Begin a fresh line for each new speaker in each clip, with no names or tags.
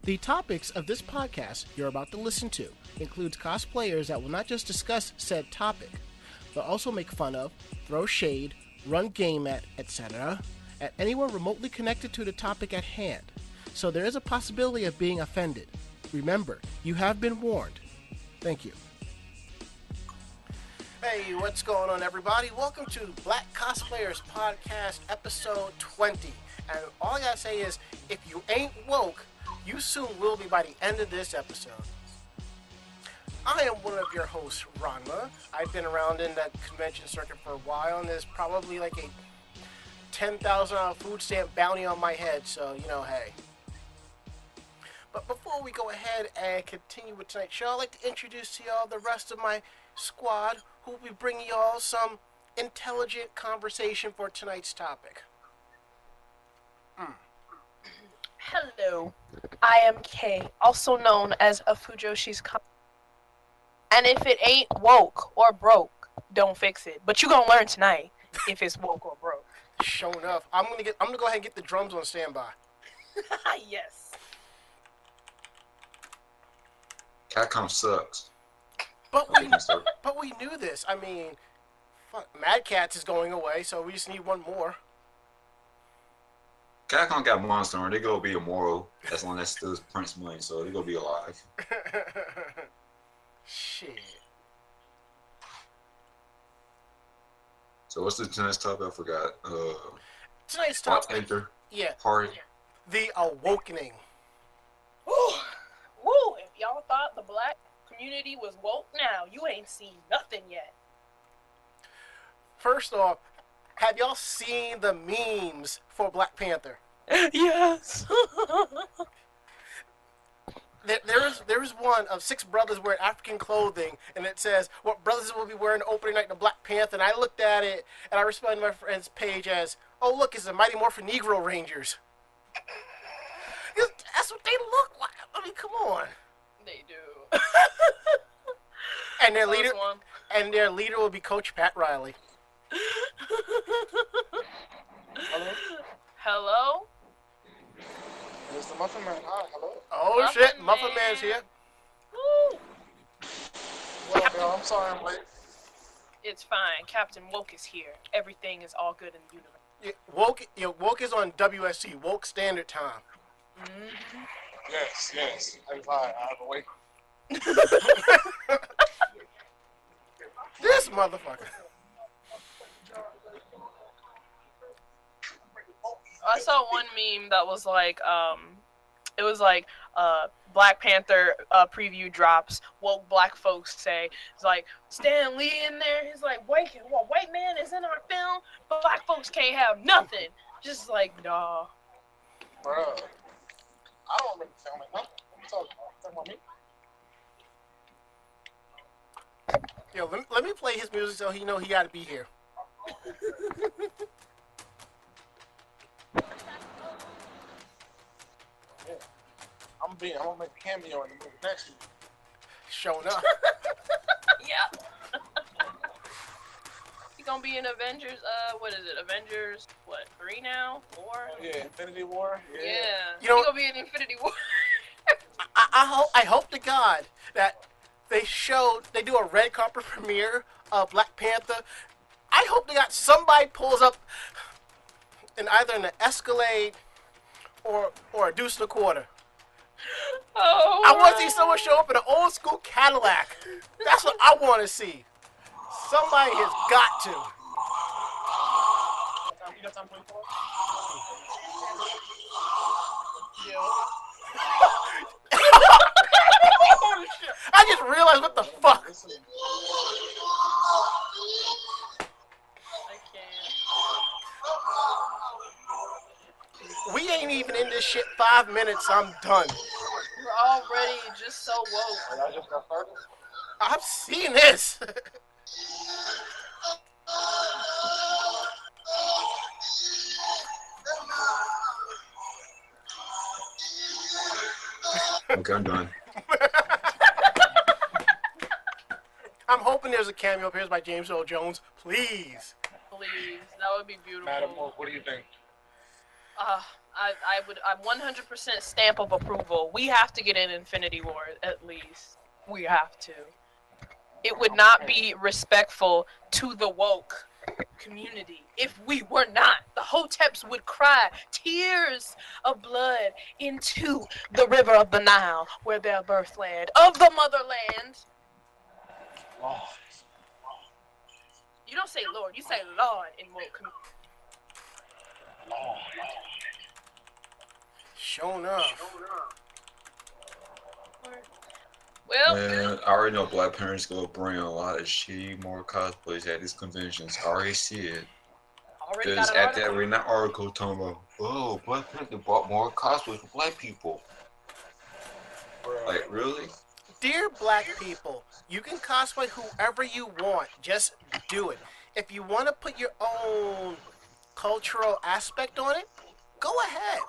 The topics of this podcast you're about to listen to includes cosplayers that will not just discuss said topic, but also make fun of, throw shade, run game at, etc., at anyone remotely connected to the topic at hand. So there is a possibility of being offended. Remember, you have been warned. Thank you. Hey, what's going on, everybody? Welcome to Black Cosplayers Podcast, episode 20. And all I gotta say is, if you ain't woke, you soon will be by the end of this episode. I am one of your hosts, Ranma. I've been around in the convention circuit for a while, and there's probably like a $10,000 food stamp bounty on my head, so, hey. But before we go ahead and continue with tonight's show, I'd like to introduce to y'all the rest of my squad who will be bringing y'all some intelligent conversation for tonight's topic.
Hello, I am Kay, also known as a Fujoshi's And if it ain't woke or broke, don't fix it. But you gonna learn tonight if it's woke or broke.
Sure enough. I'm gonna go ahead and get the drums on standby.
Yes.
Capcom sucks.
But we knew this. I mean, fuck, Mad Catz is going away, so we just need one more.
Capcom got Monster Hunter. They gonna be immoral as long as still Prince money, so they gonna be alive.
Shit.
So what's the tonight's topic? I forgot.
Tonight's
Black
topic.
Panther.
Yeah.
Party.
The A-WOKE-ening.
Woo! If y'all thought the black community was woke now, you ain't seen nothing yet.
First off, have y'all seen the memes for Black Panther?
Yes.
There was one of 6 brothers wearing African clothing, and it says, what brothers will be wearing opening night to Black Panther, and I looked at it, and I responded to my friend's page as, oh look, it's the Mighty Morphin Negro Rangers. That's what they look like. I mean, come on.
They do.
And their leader will be Coach Pat Riley.
Hello?
Hello?
It's the Muffin Man. Hi, hello.
Oh shit, Muffin Man's here.
Woo!
What up, y'all? I'm sorry I'm late.
It's fine. Captain Woke is here. Everything is all good in the universe.
Woke is on WSC, Woke Standard Time.
Mm-hmm.
Yes. I'm fine. I have a wake.
This motherfucker.
I saw one meme that was like, it was like, Black Panther preview drops. Woke black folks say, it's like, Stan Lee in there. He's like, white man is in our film, but black folks can't have nothing. Just like, nah.
Bruh. I don't remember filming nothing. What are you talking about?
Yo, let me play his music so he know he gotta be here.
Yeah. I'm gonna make a cameo in the movie next week.
Showing up.
Yep. He gonna be in Avengers, what is it? Avengers, 3 now? 4?
Yeah, Infinity War.
Yeah.
You know,
he gonna be in Infinity War.
I hope to God that they do a red carpet premiere of Black Panther. I hope they got somebody pulls up in either an Escalade or a Deuce and a Quarter.
Oh.
I want to see someone show up in an old school Cadillac. That's what I want to see. Somebody has got to.
You got time to play for?
Holy shit. I just realized what the fuck.
I can't.
We ain't even in this shit 5 minutes. I'm done.
We're already just so woke.
I just got started.
I've seen this.
Okay, I'm done.
I'm hoping there's a cameo appearance by James Earl Jones. Please.
Please, that would be beautiful.
Madam, what do you think?
I'm 100% stamp of approval. We have to get in Infinity War at least. We have to. It would not be respectful to the woke community if we were not. The Hoteps would cry tears of blood into the river of the Nile, where their birthland of the motherland.
Lord.
You don't say Lord, you say Lord in woke community.
Lord.
Sure enough.
Well,
Man, I already know Black Panther's gonna bring a lot of shitty more cosplays at these conventions. I already see it.
already
Because
got an
at
article.
that arena article talking about, oh, Black Panther bought more cosplays for black people.
Bruh.
Like, really?
Dear black people, you can cosplay whoever you want. Just do it. If you want to put your own cultural aspect on it, go ahead.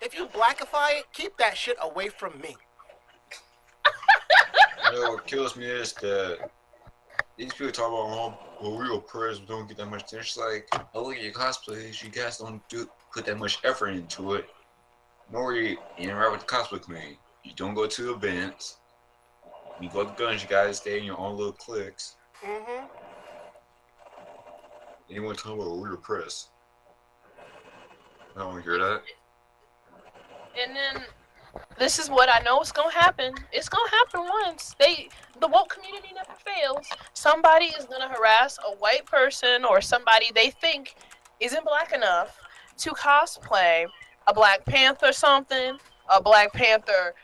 If you blackify it, keep that shit away from me.
You know what kills me is that these people talk about, oh, we oppressed, we don't get that much attention. It's like, oh, look at your cosplays, you guys don't put that much effort into it. Nor you interact with the cosplay community. You don't go to events. You go to guns, you guys stay in your own little cliques.
Mm-hmm.
Anyone talking about, oh, we're oppressed. I don't hear that.
And then this is what I know is gonna happen. It's gonna happen once. The woke community never fails. Somebody is gonna harass a white person or somebody they think isn't black enough to cosplay a Black Panther something, a Black Panther,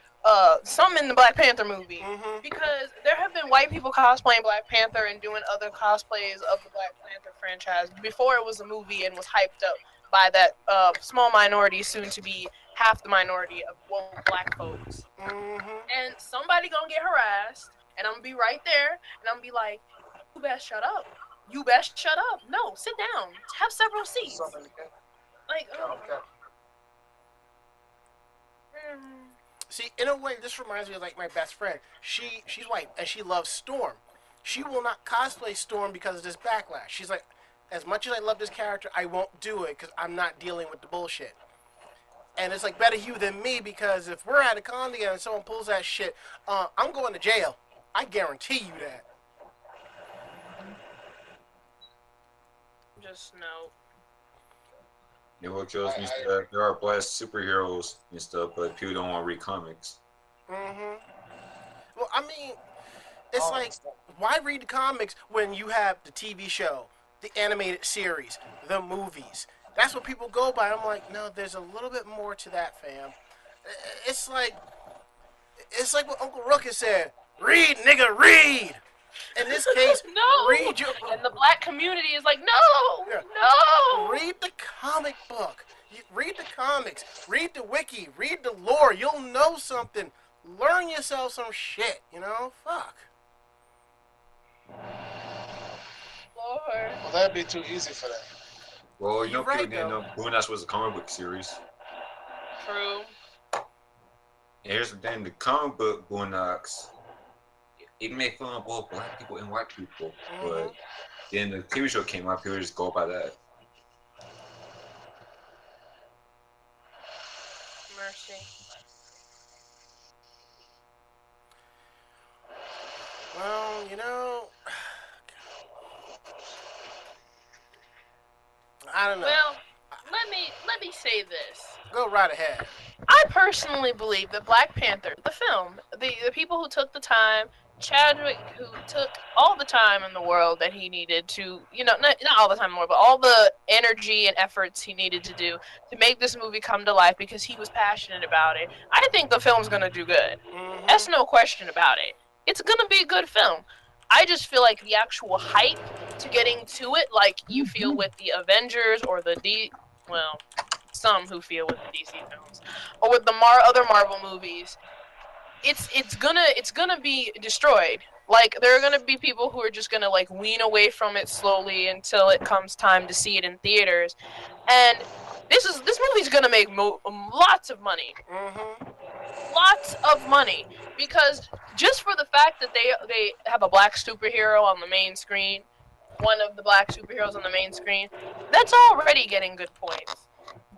some in the Black Panther movie.
Mm-hmm.
Because there have been white people cosplaying Black Panther and doing other cosplays of the Black Panther franchise before it was a movie and was hyped up by that small minority, soon to be half the minority of woke black folks.
Mm-hmm.
And somebody gonna get harassed, and I'm gonna be right there, and I'm gonna be like, you best shut up. You best shut up. No, sit down. Have several seats.
Something again.
Like,
Okay.
See, in a way, this reminds me of like my best friend. She's white and she loves Storm. She will not cosplay Storm because of this backlash. She's like, as much as I love this character, I won't do it because I'm not dealing with the bullshit. And it's like better you than me because if we're at a con together and someone pulls that shit, I'm going to jail. I guarantee you that.
just no.
You know what kills me is that there are black superheroes and stuff, but people don't want to read comics.
Mm-hmm. Well, I mean, it's like, why read the comics when you have the TV show, the animated series, the movies? That's what people go by. I'm like, no, there's a little bit more to that, fam. It's like what Uncle Ruckus said. Read, nigga, read. In this case,
No.
read your...
And the black community is like, no,
Yeah.
no.
Read the comic book. Read the comics. Read the wiki. Read the lore. You'll know something. Learn yourself some shit, you know? Fuck.
Lord.
Well, that'd be too easy for them.
Well, you know,
You're right,
people didn't know Boondocks was a comic book series.
True.
And here's the thing: the comic book Boondocks, it made fun of both black people and white people. But then the TV show came out, people just go by that.
Mercy.
Well, you know, I don't know.
Well, let me say this.
Go right ahead.
I personally believe that Black Panther, the film, the people who took the time, Chadwick, who took all the time in the world that he needed to, you know, not all the time in the world, but all the energy and efforts he needed to do to make this movie come to life because he was passionate about it. I think the film's gonna do good.
Mm-hmm.
That's no question about it. It's gonna be a good film. I just feel like the actual hype to getting to it, like you feel with the Avengers or some who feel with the DC films, or with the other Marvel movies, it's gonna be destroyed. Like there are gonna be people who are just gonna like wean away from it slowly until it comes time to see it in theaters, and this movie's gonna make lots of money.
Mm-hmm.
Lots of money, because just for the fact that they have a black superhero on the main screen, one of the black superheroes on the main screen, that's already getting good points.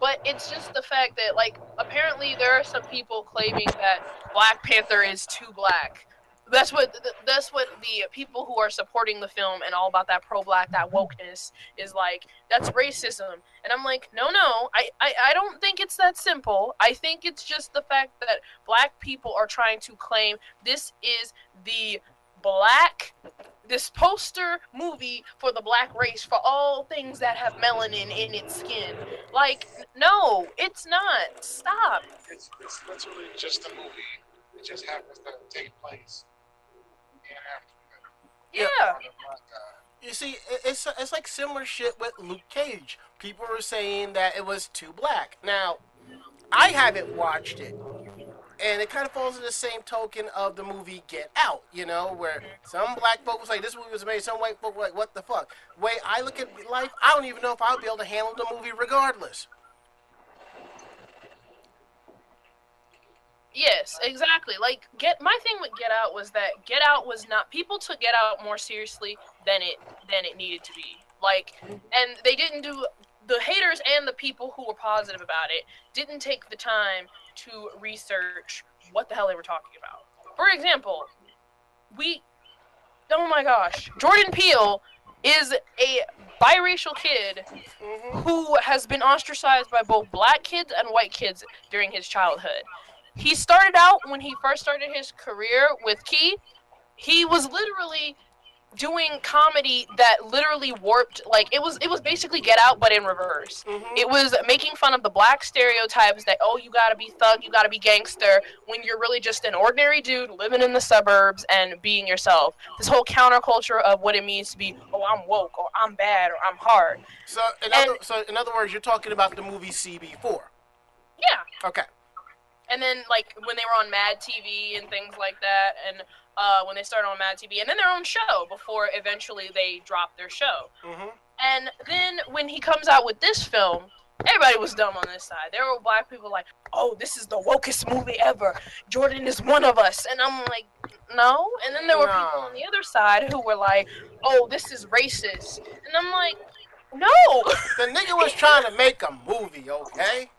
But it's just the fact that, like, apparently there are some people claiming that Black Panther is too black. That's what the people who are supporting the film and all about that pro-black, that wokeness is like. That's racism, and I'm like, no, I don't think it's that simple. I think it's just the fact that black people are trying to claim this is the black this poster movie for the black race, for all things that have melanin in its skin. Like, no, it's not. Stop.
It's literally just a movie. It just happens to take place in Africa.
Yeah.
My God.
You see, it's like similar shit with Luke Cage. People were saying that it was too black. Now, I haven't watched it, and it kind of falls in the same token of the movie Get Out, you know, where some black folks like this movie was made, some white folks like, what the fuck? The way I look at life, I don't even know if I would be able to handle the movie regardless.
Yes, exactly. Like, my thing with Get Out was that Get Out was not, people took Get Out more seriously than it needed to be. Like, and they didn't do, the haters and the people who were positive about it didn't take the time to research what the hell they were talking about. For example, oh my gosh, Jordan Peele is a biracial kid who has been ostracized by both black kids and white kids during his childhood. He started out, when he first started his career with Key, he was literally doing comedy that literally warped, like, it was basically Get Out, but in reverse. It was making fun of the black stereotypes that, oh, you gotta be thug, you gotta be gangster, when you're really just an ordinary dude living in the suburbs and being yourself. This whole counterculture of what it means to be, oh, I'm woke, or I'm bad, or I'm hard.
So in other words, you're talking about the movie CB4.
Yeah.
Okay.
And then, like, when they were on Mad TV and things like that, and when they started on Mad TV, and then their own show before eventually they dropped their show. And then when he comes out with this film, everybody was dumb on this side. There were black people like, oh, this is the wokest movie ever. Jordan is one of us. And I'm like, no. And then there were people on the other side who were like, oh, this is racist. And I'm like, no.
The nigga was trying to make a movie, okay?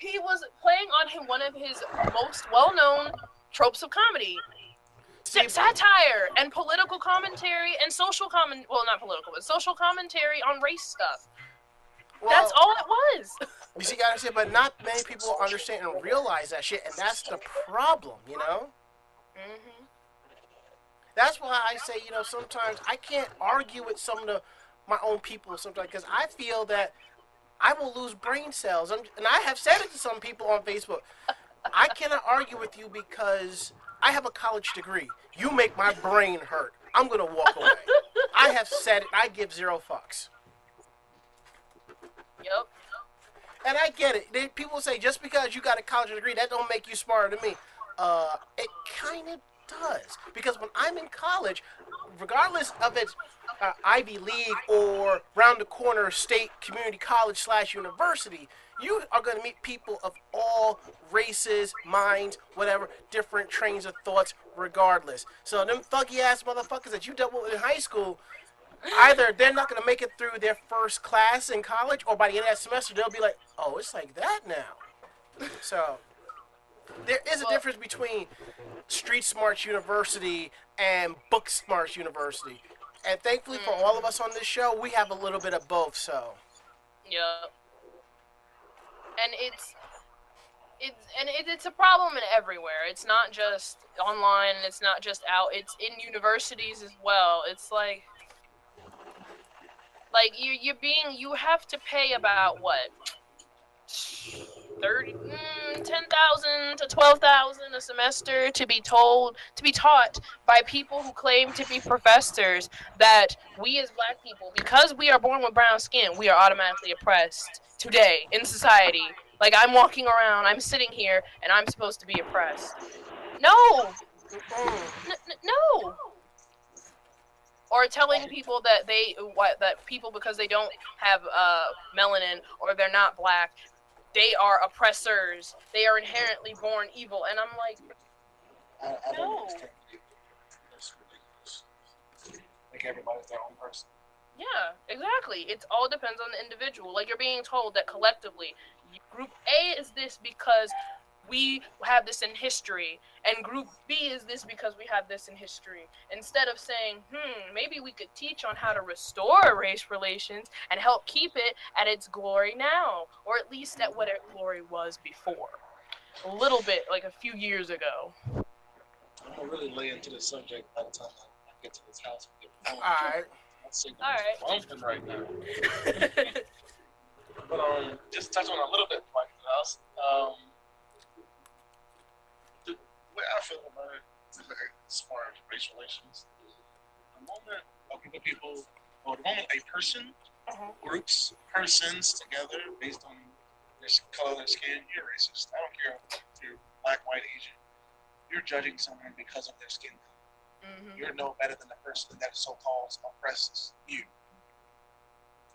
He was playing on one of his most well-known tropes of comedy. Satire and political commentary and social well, not political, but social commentary on race stuff. Well, that's all it was.
You see, gotta say, but not many people understand and realize that shit, and that's the problem, you know? That's why I say, you know, sometimes I can't argue with some of my own people sometimes, because I feel that I will lose brain cells. And I have said it to some people on Facebook. I cannot argue with you because I have a college degree. You make my brain hurt. I'm going to walk away. I have said it. I give zero fucks.
Yep.
And I get it. People say just because you got a college degree, that don't make you smarter than me. It kind of does. Because when I'm in college, regardless of its Ivy League or round the corner state community college / university, you are going to meet people of all races, minds, whatever, different trains of thoughts, regardless. So them thuggy ass motherfuckers that you dealt with in high school, either they're not going to make it through their first class in college, or by the end of that semester they'll be like, oh, it's like that now. So there is a difference between Street Smarts University and Book Smarts University. And thankfully for all of us on this show, we have a little bit of both, so.
Yep. And it's a problem in everywhere. It's not just online, and it's not just out. It's in universities as well. It's like you have to pay about what, 10,000 to 12,000 a semester to be taught by people who claim to be professors that we as black people, because we are born with brown skin, we are automatically oppressed today in society. Like, I'm walking around, I'm sitting here, and I'm supposed to be oppressed. No! No! Or telling people that people, because they don't have melanin or they're not black, they are oppressors. They are inherently born evil. And I'm like,
I don't
no.
understand. It's ridiculous. Like, everybody's their own person.
Yeah, exactly. It all depends on the individual. Like, you're being told that collectively, Group A is this because we have this in history, and Group B is this because we have this in history. Instead of saying, maybe we could teach on how to restore race relations and help keep it at its glory now, or at least at what its glory was before. A little bit, like a few years ago.
I'm gonna really lay into the subject by the time I get to this house.
Alright.
Alright. Bumping right now. But just touch on a little bit before I get to the house. The way I feel about it, as far as race relations, the moment a group of people, or the moment a person, groups, persons together based on their color, their skin, you're racist. I don't care if you're black, white, Asian. You're judging someone because of their skin color. You're no better than the person that so-called oppresses you.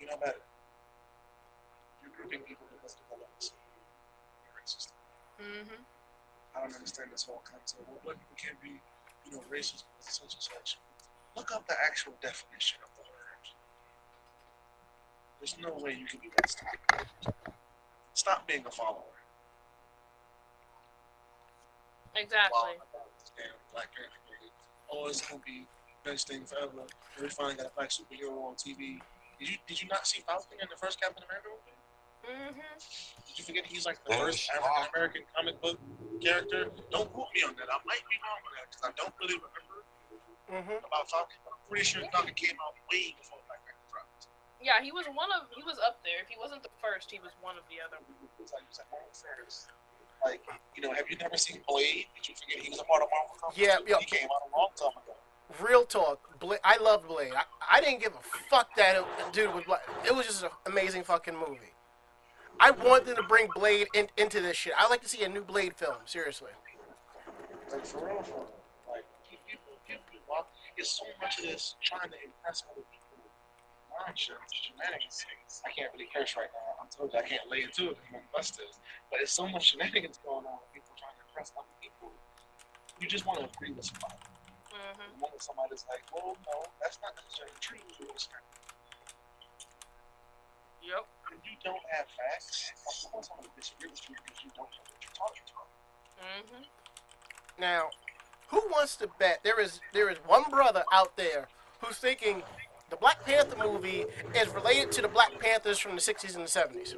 You know better. You're grouping people because of the color of the skin. You're racist. I don't understand this whole concept. Well, black people can't be, racist because of such and such. Look up the actual definition of the word. There's no way you can be racist. Stop being a follower.
Exactly.
Damn, Black Panther movie. Oh, it's gonna be the best thing forever. We finally got a black superhero on TV. Did you not see Falcon in the first Captain America movie? Did you forget he's like the first African American comic book character? Don't quote me on that. I might be wrong on that because I don't really remember about Falcon. But I'm pretty sure Falcon came out way before Black Panther dropped.
Yeah, he was up there. If he wasn't the first, he was one of the other.
Like, have you never seen Blade? Did you forget he was a part of Marvel Comics?
Yeah.
He came out a long time ago.
Real talk. I love Blade. I didn't give a fuck that dude was black. It was just an amazing fucking movie. I want them to bring Blade into this shit. I'd like to see a new Blade film. Seriously.
Like, for real. Like, people, it's so much of this trying to impress other people. Shenanigans. I can't really curse right now. I told you I can't lay into it because I'm busted. But it's so much shenanigans going on with people trying to impress other people. You just want to agree with somebody. The moment somebody's like, well, no, that's not necessarily true.
Yep.
If you don't have facts, of course I'm going to disagree with you because you don't know what you're talking about.
Now, who wants to bet there is one brother out there who's thinking the Black Panther movie is related to the Black Panthers from the 60s and the 70s?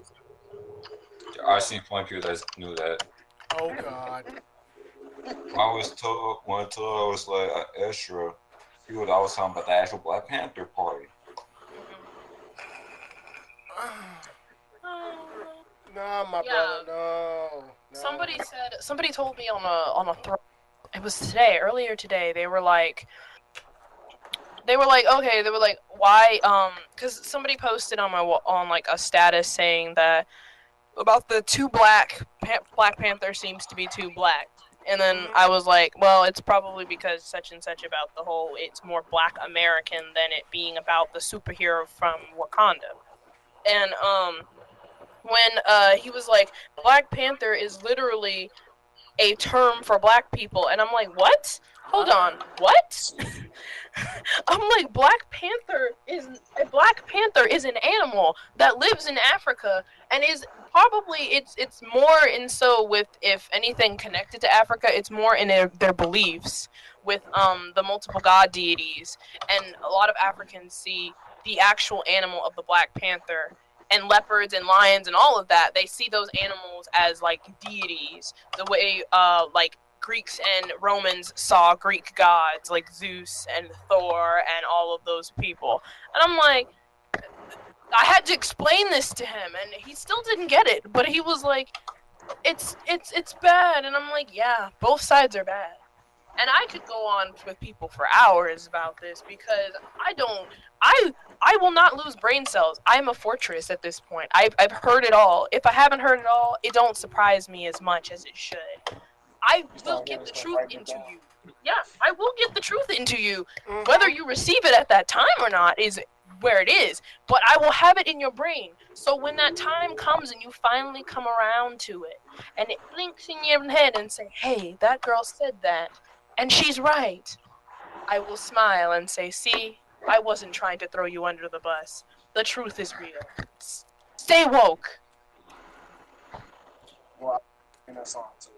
I seen plenty of people that knew that.
Oh, God.
I was told I was like extra. I was talking about the actual Black Panther party.
No, my brother, no.
Somebody told me on a thread. It was earlier today. They were like, okay, why? Because somebody posted on like a status saying that about the two Black Panther seems to be too black. And then I was like, well, it's probably because such and such about the whole, it's more Black American than it being about the superhero from Wakanda. And when he was like, Black Panther is literally a term for black people. And I'm like, what? Hold on, what? I'm like, Black Panther is an animal that lives in Africa and is probably it's more in so with, if anything connected to Africa, it's more in their beliefs with the multiple god deities, and a lot of Africans see the actual animal of the Black Panther and leopards and lions and all of that. They see those animals as like deities, the way like Greeks and Romans saw Greek gods like Zeus and Thor and all of those people. And I'm like, I had to explain this to him, and he still didn't get it. But he was like, it's bad. And I'm like, yeah, both sides are bad. And I could go on with people for hours about this because I will not lose brain cells. I'm a fortress at this point. I've heard it all. If I haven't heard it all, it don't surprise me as much as it should. I will get the truth into you. Yeah, I will get the truth into you. Whether you receive it at that time or not is where it is. But I will have it in your brain. So when that time comes and you finally come around to it, and it blinks in your head and say, hey, that girl said that, and she's right, I will smile and say, see, I wasn't trying to throw you under the bus. The truth is real. Stay woke.
Well, in that song too.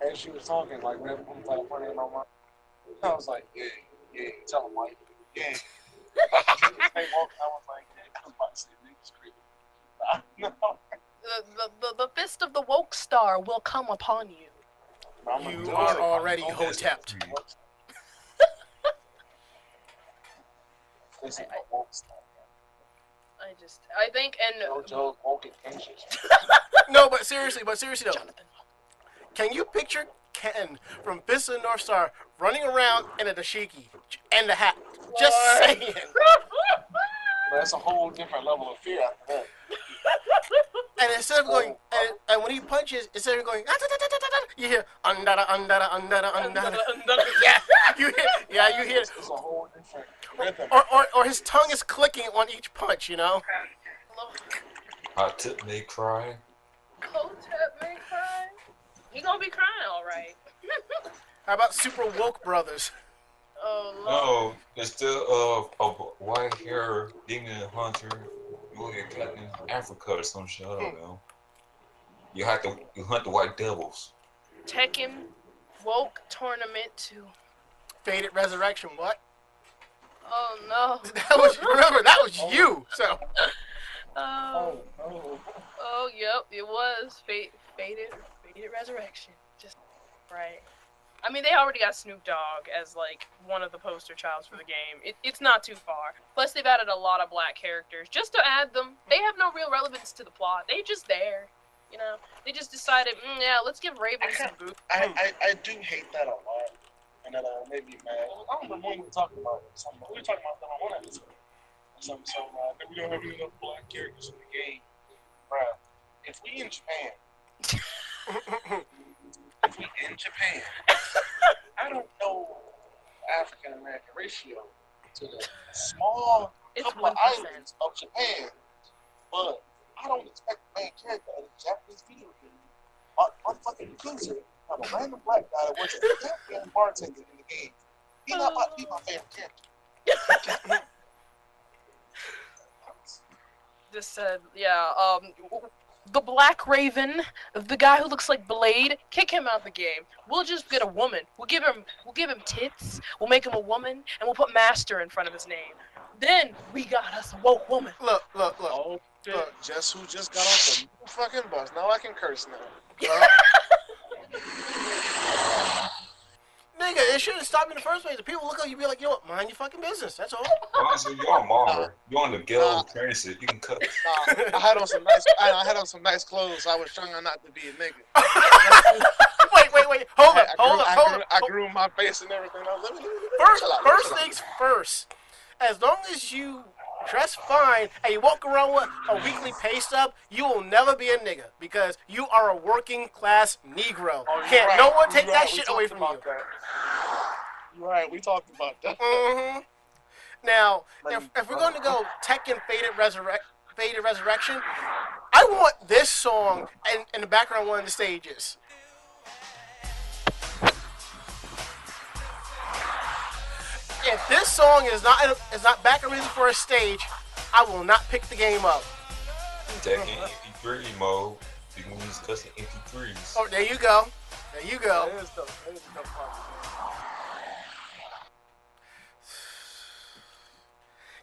As she was talking, like, man, I'm like, funny in my mind. I was like, yeah, tell him, Mike. Yeah. They walked, I was like, yeah, I was about to say, niggas creepy. No.
The fist of the woke star will come upon you.
You are already hotepped.
I think, and
No, but seriously though,
Jonathan.
can you picture Ken from Fist of the North Star running around in a dashiki and the hat? Just saying.
That's a whole different level of fear after that.
And instead of going, and when he punches, instead of going, you hear andara andara andara andara. Yeah, you hear.
It's a whole different rhythm.
Or his tongue is clicking on each punch, you know.
Hot tip may cry.
Hotep may cry. He gonna be crying, all right.
How about Super Woke Brothers?
Oh Lord.
No, instead of a white hair demon hunter, you will get cut in Africa or some shit. I don't know. You hunt the white devils.
Tekken woke tournament 2.
Faded Resurrection. What?
Oh no.
Remember that was you. So.
Oh, yep, it was faded resurrection. Just right. I mean, they already got Snoop Dogg as like one of the poster childs for the game. It's not too far. Plus, they've added a lot of black characters just to add them. They have no real relevance to the plot. They just there, you know. They just decided, yeah, let's give Raven some boots.
I do hate that a lot, and that made me mad. I don't remember when we were talking about something. We were talking about that on one episode. So we don't have enough black characters in the game, bruh. If we in Japan, I don't know African American ratio to the small couple of islands of Japan, but I don't expect the main character of a Japanese video game, motherfucking Yakuza, have a random black guy that works as a goddamn bartender in the game. He not about to be my favorite character.
Just said, the Black Raven, the guy who looks like Blade, kick him out the game. We'll just get a woman. We'll give him tits. We'll make him a woman, and we'll put Master in front of his name. Then we got us a woke woman.
Look.
Oh, look, just who just got off the fucking bus. Now I can curse now.
Nigga, it should have stopped in the first place. The people look at you and be like, you know what, mind your fucking business. That's all.
Honestly, you're on Marvel. You're on the ghetto transit. You can cut.
I had on some nice clothes. I was trying not to be a nigga.
Wait. Hold up.
I grew my face and everything.
First things first. As long as you dress fine and you walk around with a weekly pay stub, you will never be a nigga because you are a working class Negro. Can't no one take that shit away from you.
You're right. We talked about that.
Mm-hmm. Now, if we're going to go Tekken Faded Resurrection, I want this song in the background of one of the stages. If this song is not background music for a stage, I will not pick the game up.
Tekken MP3 mode. You can use custom MP3s.
Oh, there you go. That is the part.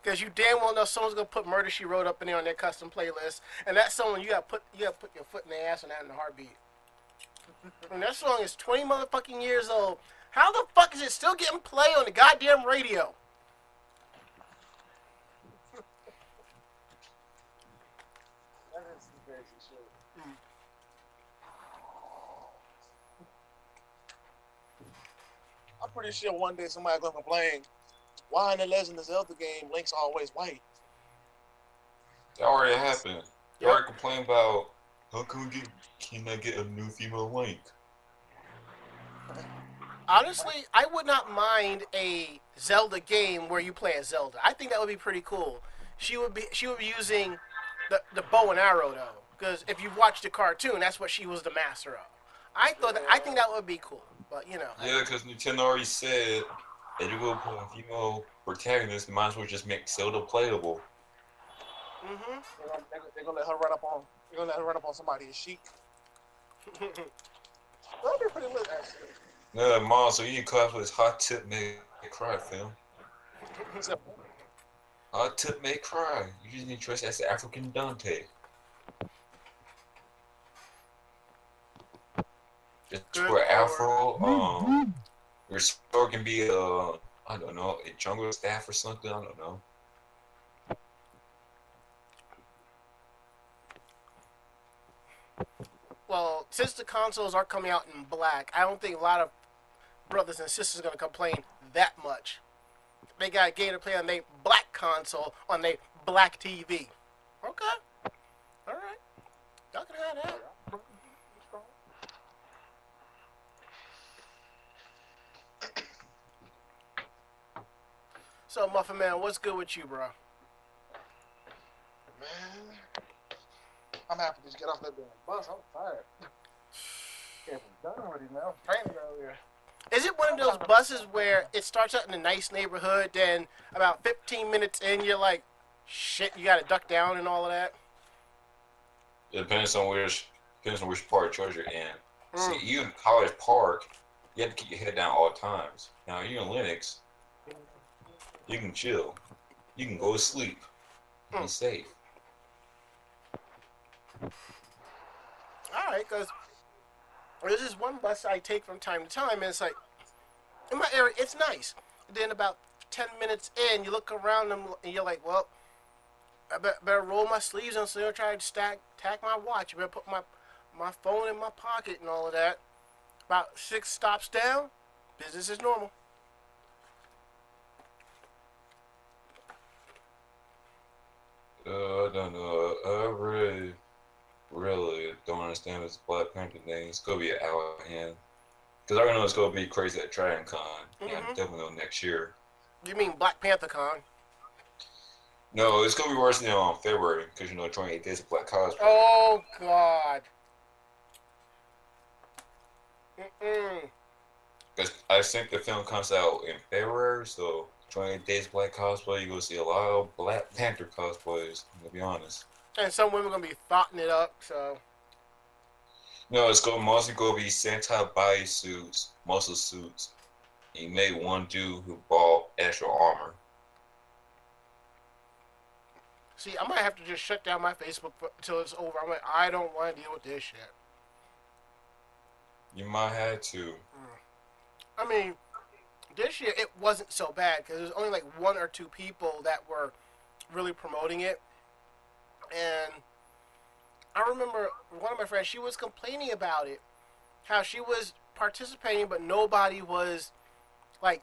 Because you damn well know someone's gonna put Murder She Wrote up in there on their custom playlist, and that song you gotta put your foot in the ass on that in a heartbeat. And that song is 20 motherfucking years old. How the fuck is it still getting play on the goddamn radio?
That is some crazy shit. I'm pretty sure one day somebody's gonna complain, why in the Legend of Zelda game Link's always white?
That already happened. They already complained about how can I get a new female Link?
Honestly, I would not mind a Zelda game where you play as Zelda. I think that would be pretty cool. She would be using the bow and arrow though, because if you watch the cartoon, that's what she was the master of. I think that would be cool, but you know.
Yeah, because Nintendo already said that you will put a female protagonist, you might as well just make Zelda playable.
Mm-hmm.
They're gonna let her run up on. They're gonna let her run up on somebody and she. That'd be pretty lit, actually.
No, Mom, so you cosplay as Hot Tip May Cry, film.
So,
Hot Tip May Cry. You just need to dress as the African Dante. Just
Good
for
lord.
Afro. Your store can be I don't know, a jungle staff or something. I don't know.
Well, since the consoles are coming out in black, I don't think a lot of brothers and sisters are gonna complain that much. They got a game to play on their black console on their black TV. Okay, all right, y'all can have that. So, Muffin Man, what's good with you, bro?
man, I'm happy to just get off that damn bus. I'm tired. Yeah, I'm done already, man. I was training earlier.
Is it one of those buses where it starts out in a nice neighborhood, then about 15 minutes in, you're like, shit, you gotta duck down and all of that?
It depends on which part of Georgia you're in.
Mm.
See, even College Park, you have to keep your head down all times. Now you're in Lennox, you can chill. You can go to sleep. Be safe.
All right, because there's this one bus I take from time to time, and it's like, in my area, it's nice. And then about 10 minutes in, you look around and you're like, well, I better roll my sleeves and so try to tack my watch. I better put my phone in my pocket and all of that. About 6 stops down, business is normal.
I don't know. I really don't understand this Black Panther thing. It's gonna be an hour hand. Because I already know it's gonna be crazy at Dragon Con. Yeah,
Mhm.
definitely know next year.
You mean Black Panther Con?
No, it's gonna be worse than February because 28 days of Black Cosplay.
Oh, God. Mm-mm.
Because I think the film comes out in February, so 28 days of Black Cosplay, you're gonna see a lot of Black Panther cosplayers, to be honest.
And some women are going to be thoughting it up, so.
No, it's mostly gonna be Sentai body suits, muscle suits. You made one dude who bought extra armor.
See, I might have to just shut down my Facebook until it's over. I'm like, I don't want to deal with this shit.
You might have to.
I mean, this year it wasn't so bad because there was only like 1 or 2 people that were really promoting it. And I remember one of my friends, she was complaining about it, how she was participating, but nobody was like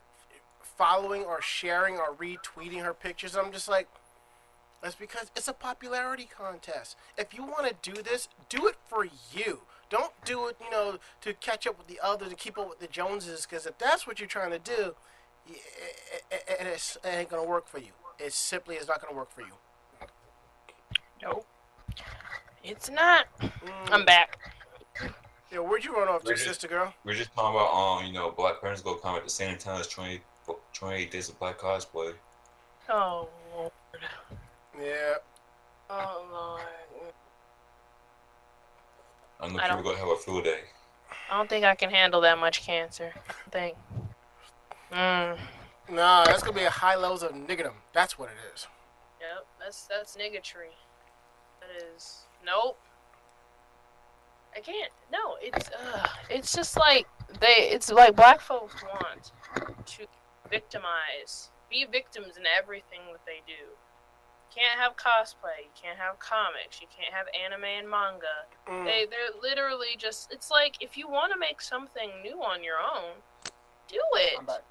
following or sharing or retweeting her pictures. I'm just like, that's because it's a popularity contest. If you want to do this, do it for you. Don't do it, to catch up with the others, to keep up with the Joneses, because if that's what you're trying to do, it ain't going to work for you. It simply is not going to work for you.
Nope. It's not. I'm back.
Yeah, where'd you run off to,
We're just-
sister girl?
We're just talking about Black Panther's gonna come at the same time as 28 days of Black Cosplay.
Oh, Lord.
Yeah.
Oh, Lord.
I know people gonna have a field day.
I don't think I can handle that much cancer. I think.
Nah, that's going to be a high levels of niggerdom. That's what it is.
Yep, that's niggatry. That is. Nope. I can't. No, it's just like it's like black folks want to be victims in everything that they do. You can't have cosplay, you can't have comics, you can't have anime and manga. They're literally just, it's like if you want to make something new on your own, do it.
I'm back.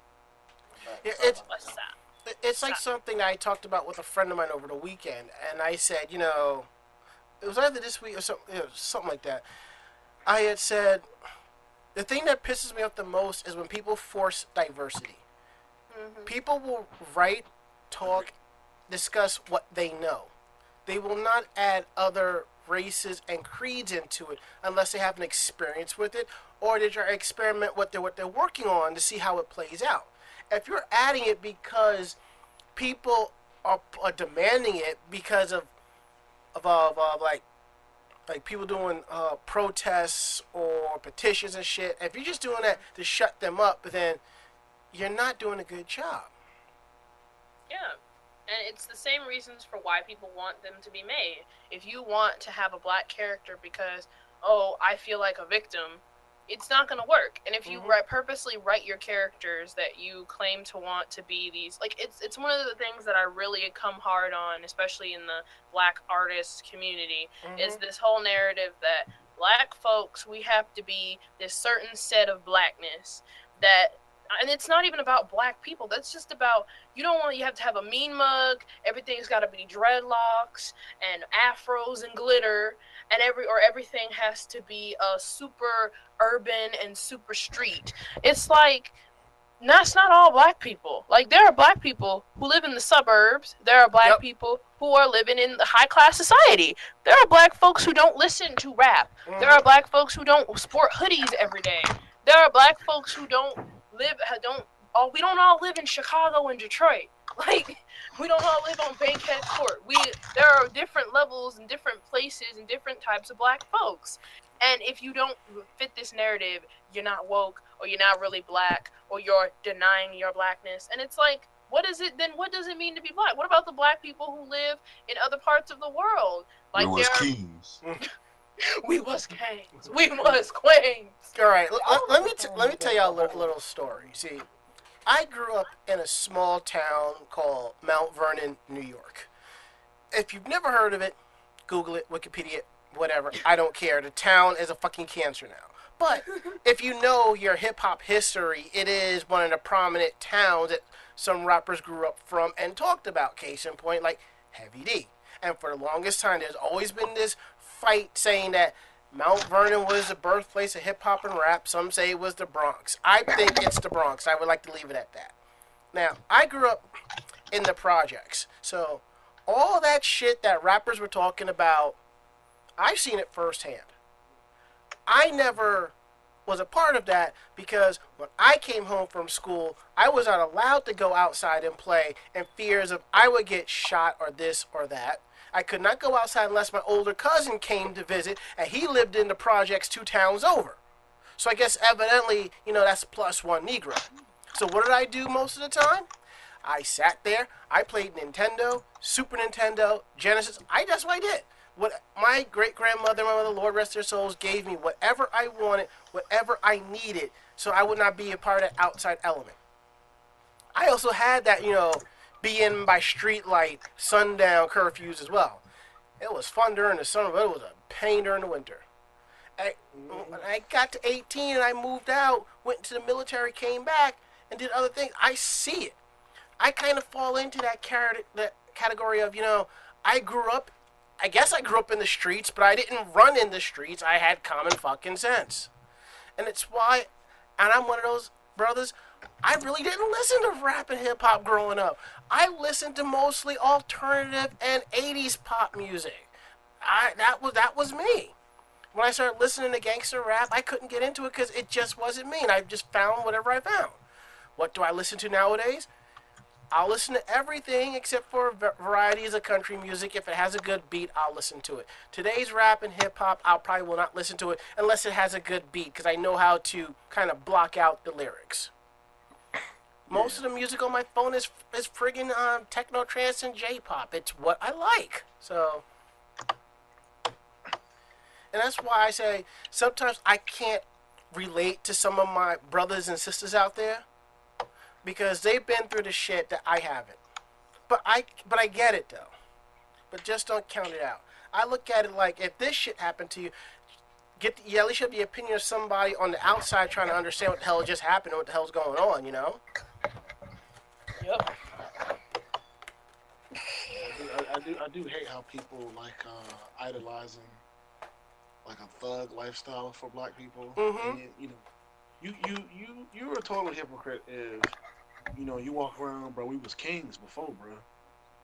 Yeah,
What's that?
it's like something I talked about with a friend of mine over the weekend, and I said, it was either this week or something like that. I had said, the thing that pisses me off the most is when people force diversity.
Mm-hmm.
People will write, talk, discuss what they know. They will not add other races and creeds into it unless they have an experience with it, or they try to experiment what they're working on to see how it plays out. If you're adding it because people are demanding it because of like people doing protests or petitions and shit. If you're just doing that to shut them up, then you're not doing a good job.
Yeah. And it's the same reasons for why people want them to be made. If you want to have a black character because, oh, I feel like a victim, it's not going to work. And if you purposely write your characters that you claim to want to be these, like, it's one of the things that I really come hard on, especially in the black artist community, is this whole narrative that black folks, we have to be this certain set of blackness that, and it's not even about black people. That's just about, you have to have a mean mug, everything's got to be dreadlocks and afros and glitter, and everything has to be super urban and super street. It's like, that's not all black people. Like, there are black people who live in the suburbs. There are black people who are living in the high class society. There are black folks who don't listen to rap. There are black folks who don't sport hoodies every day. There are black folks who we don't all live in Chicago and Detroit. Like, we don't all live on Bankhead Court. There are different levels and different places and different types of black folks. And if you don't fit this narrative, you're not woke, or you're not really black, or you're denying your blackness. And it's like, what does it mean to be black? What about the black people who live in other parts of the world? Like,
we was kings.
We was kings. We was queens.
All right, let me tell y'all a little story. See, I grew up in a small town called Mount Vernon, New York. If you've never heard of it, Google it, Wikipedia, whatever. I don't care. The town is a fucking cancer now. But if you know your hip-hop history, it is one of the prominent towns that some rappers grew up from and talked about. Case in point, like Heavy D. And for the longest time, there's always been this fight saying that Mount Vernon was the birthplace of hip-hop and rap. Some say it was the Bronx. I think it's the Bronx. I would like to leave it at that. Now, I grew up in the projects. So all that shit that rappers were talking about, I've seen it firsthand. I never was a part of that because when I came home from school, I was not allowed to go outside and play in fears of I would get shot or this or that. I could not go outside unless my older cousin came to visit, and he lived in the projects 2 towns over. So I guess evidently, that's +1 Negro. So what did I do most of the time? I sat there, I played Nintendo, Super Nintendo, Genesis. That's what I did. What my great-grandmother, my mother, Lord rest their souls, gave me whatever I wanted, whatever I needed, so I would not be a part of that outside element. I also had that, be in by street light, sundown curfews as well. It was fun during the summer, but it was a pain during the winter. When I got to 18 and I moved out, went to the military, came back, and did other things, I see it. I kind of fall into that category of, I grew up in the streets, but I didn't run in the streets. I had common fucking sense. And it's why, and I'm one of those brothers, I really didn't listen to rap and hip-hop growing up. I listened to mostly alternative and 80s pop music. That was me. When I started listening to gangster rap, I couldn't get into it because it just wasn't me, and I just found whatever I found. What do I listen to nowadays? I'll listen to everything except for varieties of country music. If it has a good beat, I'll listen to it. Today's rap and hip-hop, I probably will not listen to it unless it has a good beat, because I know how to kind of block out the lyrics. Most of the music on my phone is friggin' techno, trance, and J-pop. It's what I like. So, and that's why I say sometimes I can't relate to some of my brothers and sisters out there because they've been through the shit that I haven't. But I get it though. But just don't count it out. I look at it like if this shit happened to you, at least you have the opinion of somebody on the outside trying to understand what the hell just happened and what the hell's going on,
Yep.
I do hate how people like idolizing like a thug lifestyle for black people.
Mm-hmm.
And, you're a total hypocrite if you walk around, bro. We was kings before, bro.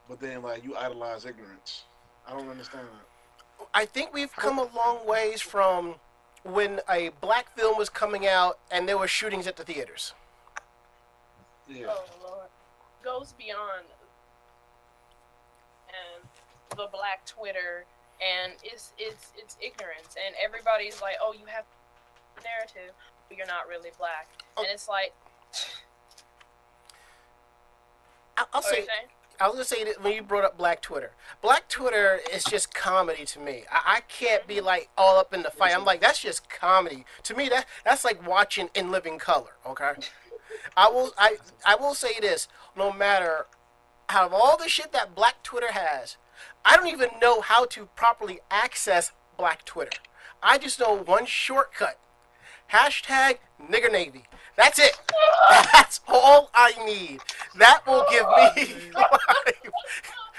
But then like you idolize ignorance. I don't understand that.
I think we've come a long ways from when a black film was coming out and there were shootings at the theaters.
Yeah.
Oh Lord. Goes beyond and the black Twitter and it's ignorance, and everybody's like, oh, you have narrative, but you're not really black, and it's like,
I'll
what are
say.
you saying?
I was gonna say that when you brought up Black Twitter is just comedy to me. I can't be like all up in the fight. I'm like, that's just comedy to me. That's like watching In Living Color. Okay, I will say this: no matter out of all the shit that Black Twitter has, I don't even know how to properly access Black Twitter. I just know one shortcut. Hashtag nigger navy. That's it. That's all I need. That will give me life.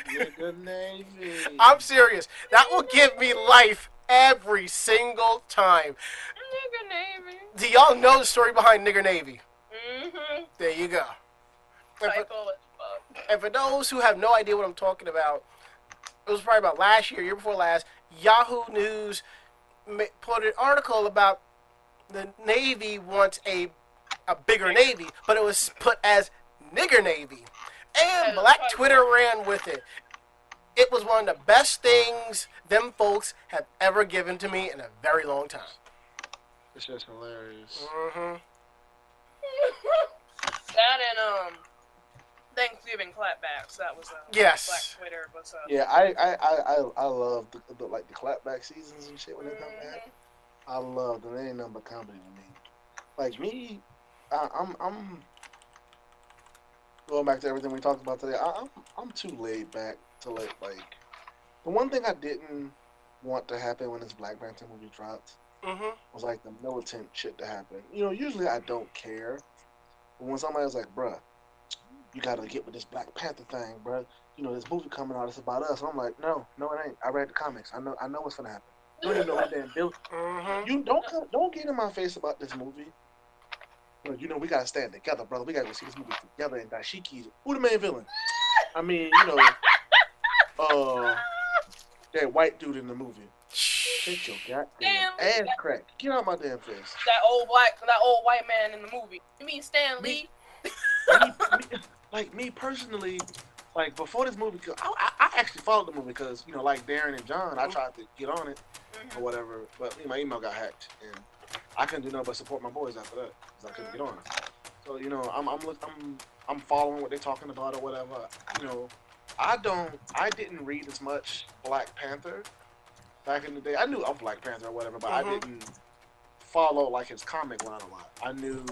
Nigga Navy.
I'm serious. That will give me life every single time.
Nigga Navy.
Do y'all know the story behind nigger navy?
Mm-hmm.
There you go. And for,
Typo as fuck.
and for those who have no idea what I'm talking about, it was probably about last year before last, Yahoo News put an article about the Navy wants a bigger Navy, but it was put as nigger Navy. And Black Twitter ran with it. It was one of the best things them folks have ever given to me in a very long time.
It's just hilarious.
Mm-hmm.
That and Thanksgiving clapbacks. That was
Yes.
Black Twitter was
Yeah, I love the like the clapback seasons and shit when they come back. I love them. They ain't nothing but comedy to me. Like me, I'm going back to everything we talked about today. I'm too laid back to like the one thing I didn't want to happen when this Black Panther movie dropped was like the militant shit to happen. You know, usually I don't care, but when somebody's like, "Bruh, you gotta get with this Black Panther thing, bruh. You know, this movie coming out, it's about us." And I'm like, no, it ain't. I read the comics. I know what's gonna happen. You don't even know who damn Bill. You don't get in my face about this movie. You know, we gotta stand together, brother. We gotta go see this movie together. And Dashiki, who the main villain? I mean, you know, that white dude in the movie. Shut your goddamn ass crack. Get out my damn face.
that old white man in the movie. You mean Stan Lee?
Like me personally, like before this movie, I actually followed the movie because, you know, like Darren and John, I tried to get on it or whatever, but my email got hacked and I couldn't do nothing but support my boys after that because I couldn't get on it. So, you know, I'm following what they're talking about or whatever. You know, I didn't read as much Black Panther back in the day. I knew of Black Panther or whatever, but I didn't follow like his comic line a lot. I knew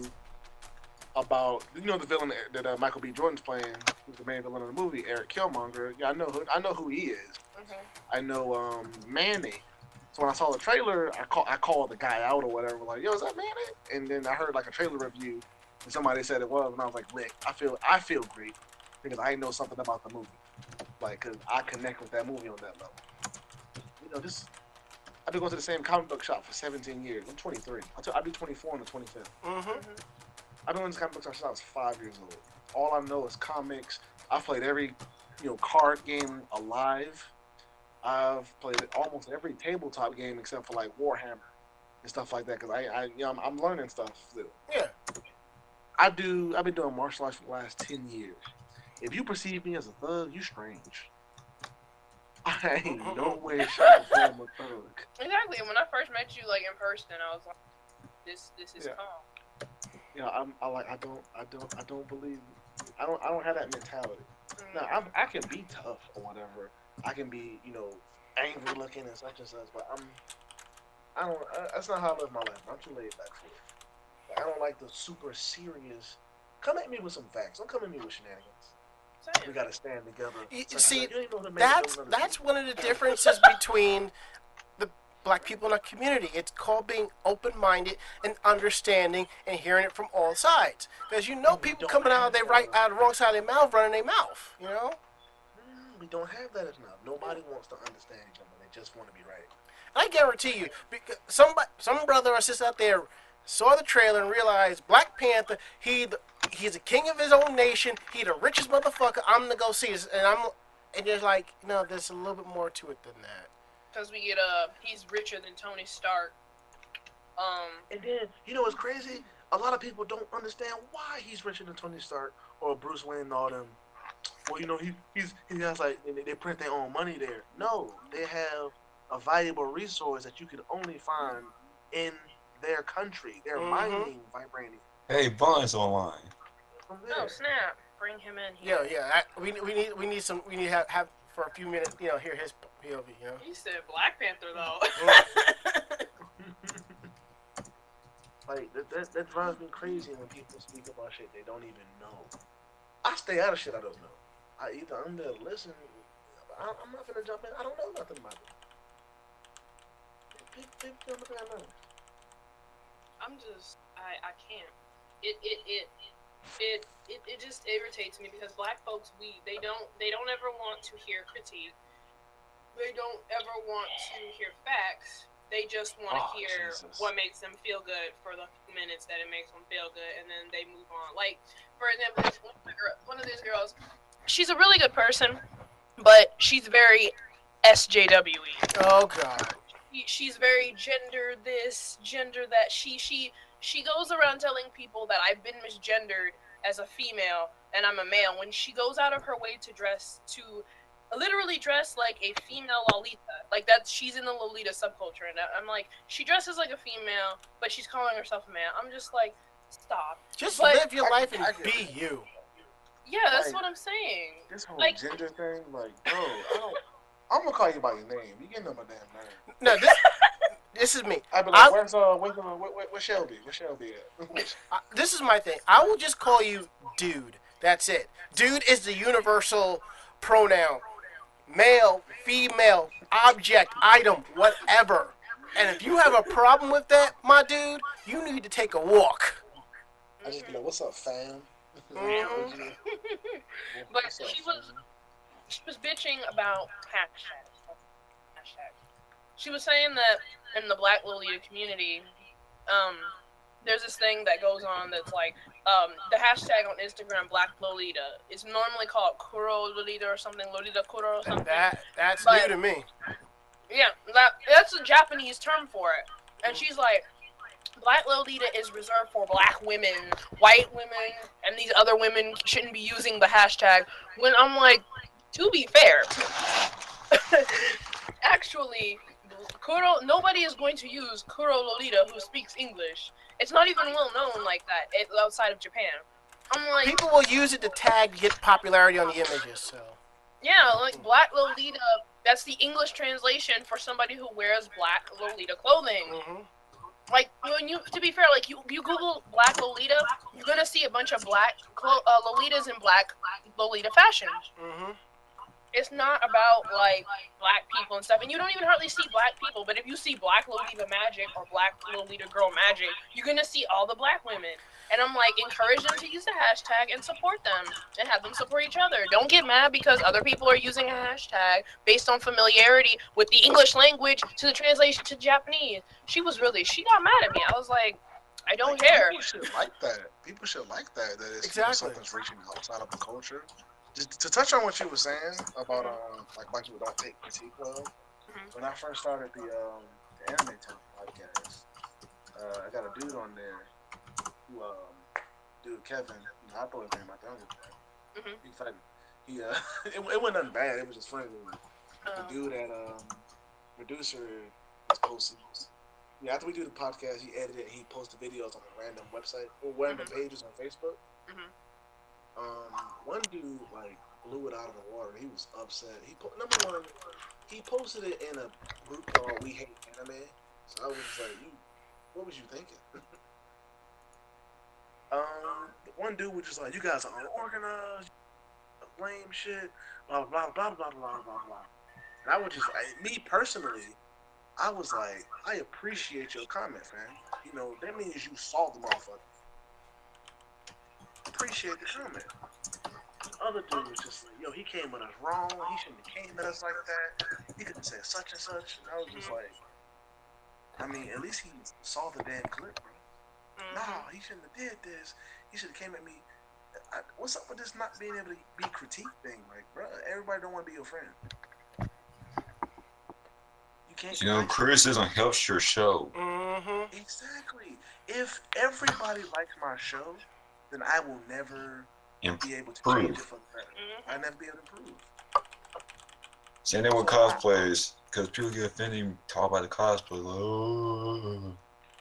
about, you know, the villain that Michael B. Jordan's playing, who's the main villain of the movie, Eric Killmonger. Yeah, I know who he is. I know Manny. So when I saw the trailer, I called the guy out or whatever, like, "Yo, is that Manny?" And then I heard like a trailer review, and somebody said it was, and I was like, "Lick, I feel great because I know something about the movie, like, cause I connect with that movie on that level." You know, I've been going to the same comic book shop for 17 years. I'm 23. I'll be 24 on the 25th. I've been in this comic book shop since I was 5 years old. All I know is comics. I've played every, you know, card game alive. I've played almost every tabletop game except for like Warhammer and stuff like that because I'm learning stuff still.
Yeah.
I've been doing martial arts for the last 10 years. If you perceive me as a thug, you strange. I ain't no way, shape, or form a thug.
Exactly. When I first met you, like in person, I was like, "This is calm."
Yeah, I don't believe. I don't have that mentality. Now I can be tough or whatever. I can be, you know, angry looking and such, but that's not how I live my life. I'm too laid back for it. Like, I don't like the super serious. Come at me with some facts. Don't come at me with shenanigans. We gotta stand together.
See, that's one of the differences between the Black people in our community. It's called being open-minded and understanding and hearing it from all sides. Because you know, people coming out of the wrong side of their mouth, running their mouth. You know.
We don't have that enough. Nobody wants to understand each other. They just want to be right.
And I guarantee you, because some brother or sister out there saw the trailer and realized Black Panther, he's a king of his own nation. He the richest motherfucker. I'm gonna go see this, and there's like, no, there's a little bit more to it than that.
Because we get he's richer than Tony Stark.
And then, you know what's crazy? A lot of people don't understand why he's richer than Tony Stark or Bruce Wayne and all them. Well, you know, he has like, they print their own money there. No, they have a valuable resource that you could only find in their country. They're mining vibranium.
Hey, Bond's online.
From
Oh
there.
snap! Bring him in
Yeah,
here.
yeah. We need some. We need to have for a few minutes. You know, hear his POV. You know.
He said Black Panther though.
Like that drives me crazy when people speak about shit they don't even know. I stay out of shit I don't know. I'm there to listen. I'm not gonna jump in. I don't know nothing about it. People don't think I know.
I can't. It just irritates me because black folks they don't ever want to hear critique. They don't ever want to hear facts. They just want to hear what makes them feel good for the few minutes that it makes them feel good, and then they move on. Like, for example, one of these girls, she's a really good person, but she's very SJWE.
Oh God.
She's very gender this, gender that. She goes around telling people that I've been misgendered as a female and I'm a male when she goes out of her way to literally dress like a female Lolita. Like that, she's in the Lolita subculture, and I'm like, she dresses like a female, but she's calling herself a man. I'm just like, stop.
Just live your life and be you.
Yeah, that's what I'm saying.
This whole
Like,
gender thing, like, bro, I'm gonna call you by your name. You getting on my damn nerve.
No, this is me.
I'd be like, where's Shelby? Where's Shelby at?
This is my thing. I will just call you dude. That's it. Dude is the universal pronoun. Male, female, object, item, whatever. And if you have a problem with that, my dude, you need to take a walk.
I just be like, what's up, fam?
Mhm.
But she was bitching about hashtags. She was saying that in the Black Lolita community, there's this thing that goes on that's like, the hashtag on Instagram, Black Lolita, is normally called Kuro Lolita or something, Lolita Kuro or something.
That's new to me.
Yeah, that's a Japanese term for it. And she's like, Black Lolita is reserved for black women, white women, and these other women shouldn't be using the hashtag. When I'm like, to be fair, actually, nobody is going to use Kuro Lolita who speaks English. It's not even well known like that outside of Japan. I'm like,
People will use it to tag to get popularity on the images. So
yeah, like Black Lolita. That's the English translation for somebody who wears Black Lolita clothing. Like, to be fair, like you Google Black Lolita, you're gonna see a bunch of black Lolitas in Black Lolita fashion. It's not about like black people and stuff, and you don't even hardly see black people. But if you see Black Lolita Magic or Black Lolita Girl Magic, you're gonna see all the black women. And I'm like, encourage them to use the hashtag and support them and have them support each other. Don't get mad because other people are using a hashtag based on familiarity with the English language to the translation to Japanese. She got mad at me. I was like, I don't care.
People should like that. People should like that. That it's
Exactly.
something's reaching outside of the culture. Just to touch on what you were saying about like black people don't take critique well. When I first started the Anime Talk podcast, I got a dude on there who dude Kevin, I throw his name out there. I don't give a damn. He's excited. He it wasn't nothing bad. It was just funny. The dude at producer was posting. Yeah, after we do the podcast, he edited and he posted videos on a random website or random pages on Facebook. One dude like blew it out of the water. He was upset. Number one, he posted it in a group called We Hate Anime. So I was like, what was you thinking? One dude was just like, you guys are unorganized, lame shit, blah blah blah blah blah blah blah. And I was just, me personally, I was like, I appreciate your comment, fam. You know, that means you saw the motherfucker. Appreciate the comment. The other dude was just like, yo, he came at us wrong. He shouldn't have came at us like that. He could have said such and such. And I was just like, I mean, at least he saw the damn clip, bro. Nah, he shouldn't have did this. He should have came at me. What's up with this not being able to be critique thing? Like, bro, everybody don't want to be your friend. You can't.
You know, criticism helps your show.
Exactly. If everybody likes my show, then I will never be able to change it for the better. I'll never be able to improve.
Same thing with cosplayers, because people get offended and talk about the cosplay. Like, oh.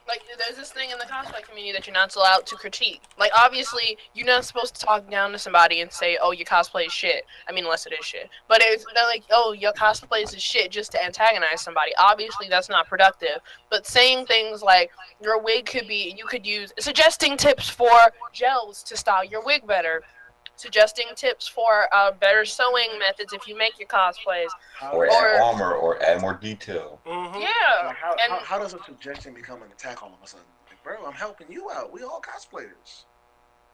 Like, there's this thing in the cosplay community that you're not allowed to critique. Like, obviously, you're not supposed to talk down to somebody and say, oh, your cosplay is shit. I mean, unless it is shit. But they're like, oh, your cosplay is shit just to antagonize somebody. Obviously, that's not productive. But saying things like, your wig could be, you could use, suggesting tips for gels to style your wig better. Suggesting tips for better sewing methods if you make your cosplays.
Or add armor, or add more detail.
Mm-hmm.
Yeah.
Like how does a suggestion become an attack all of a sudden? Like, bro, I'm helping you out. We all cosplayers.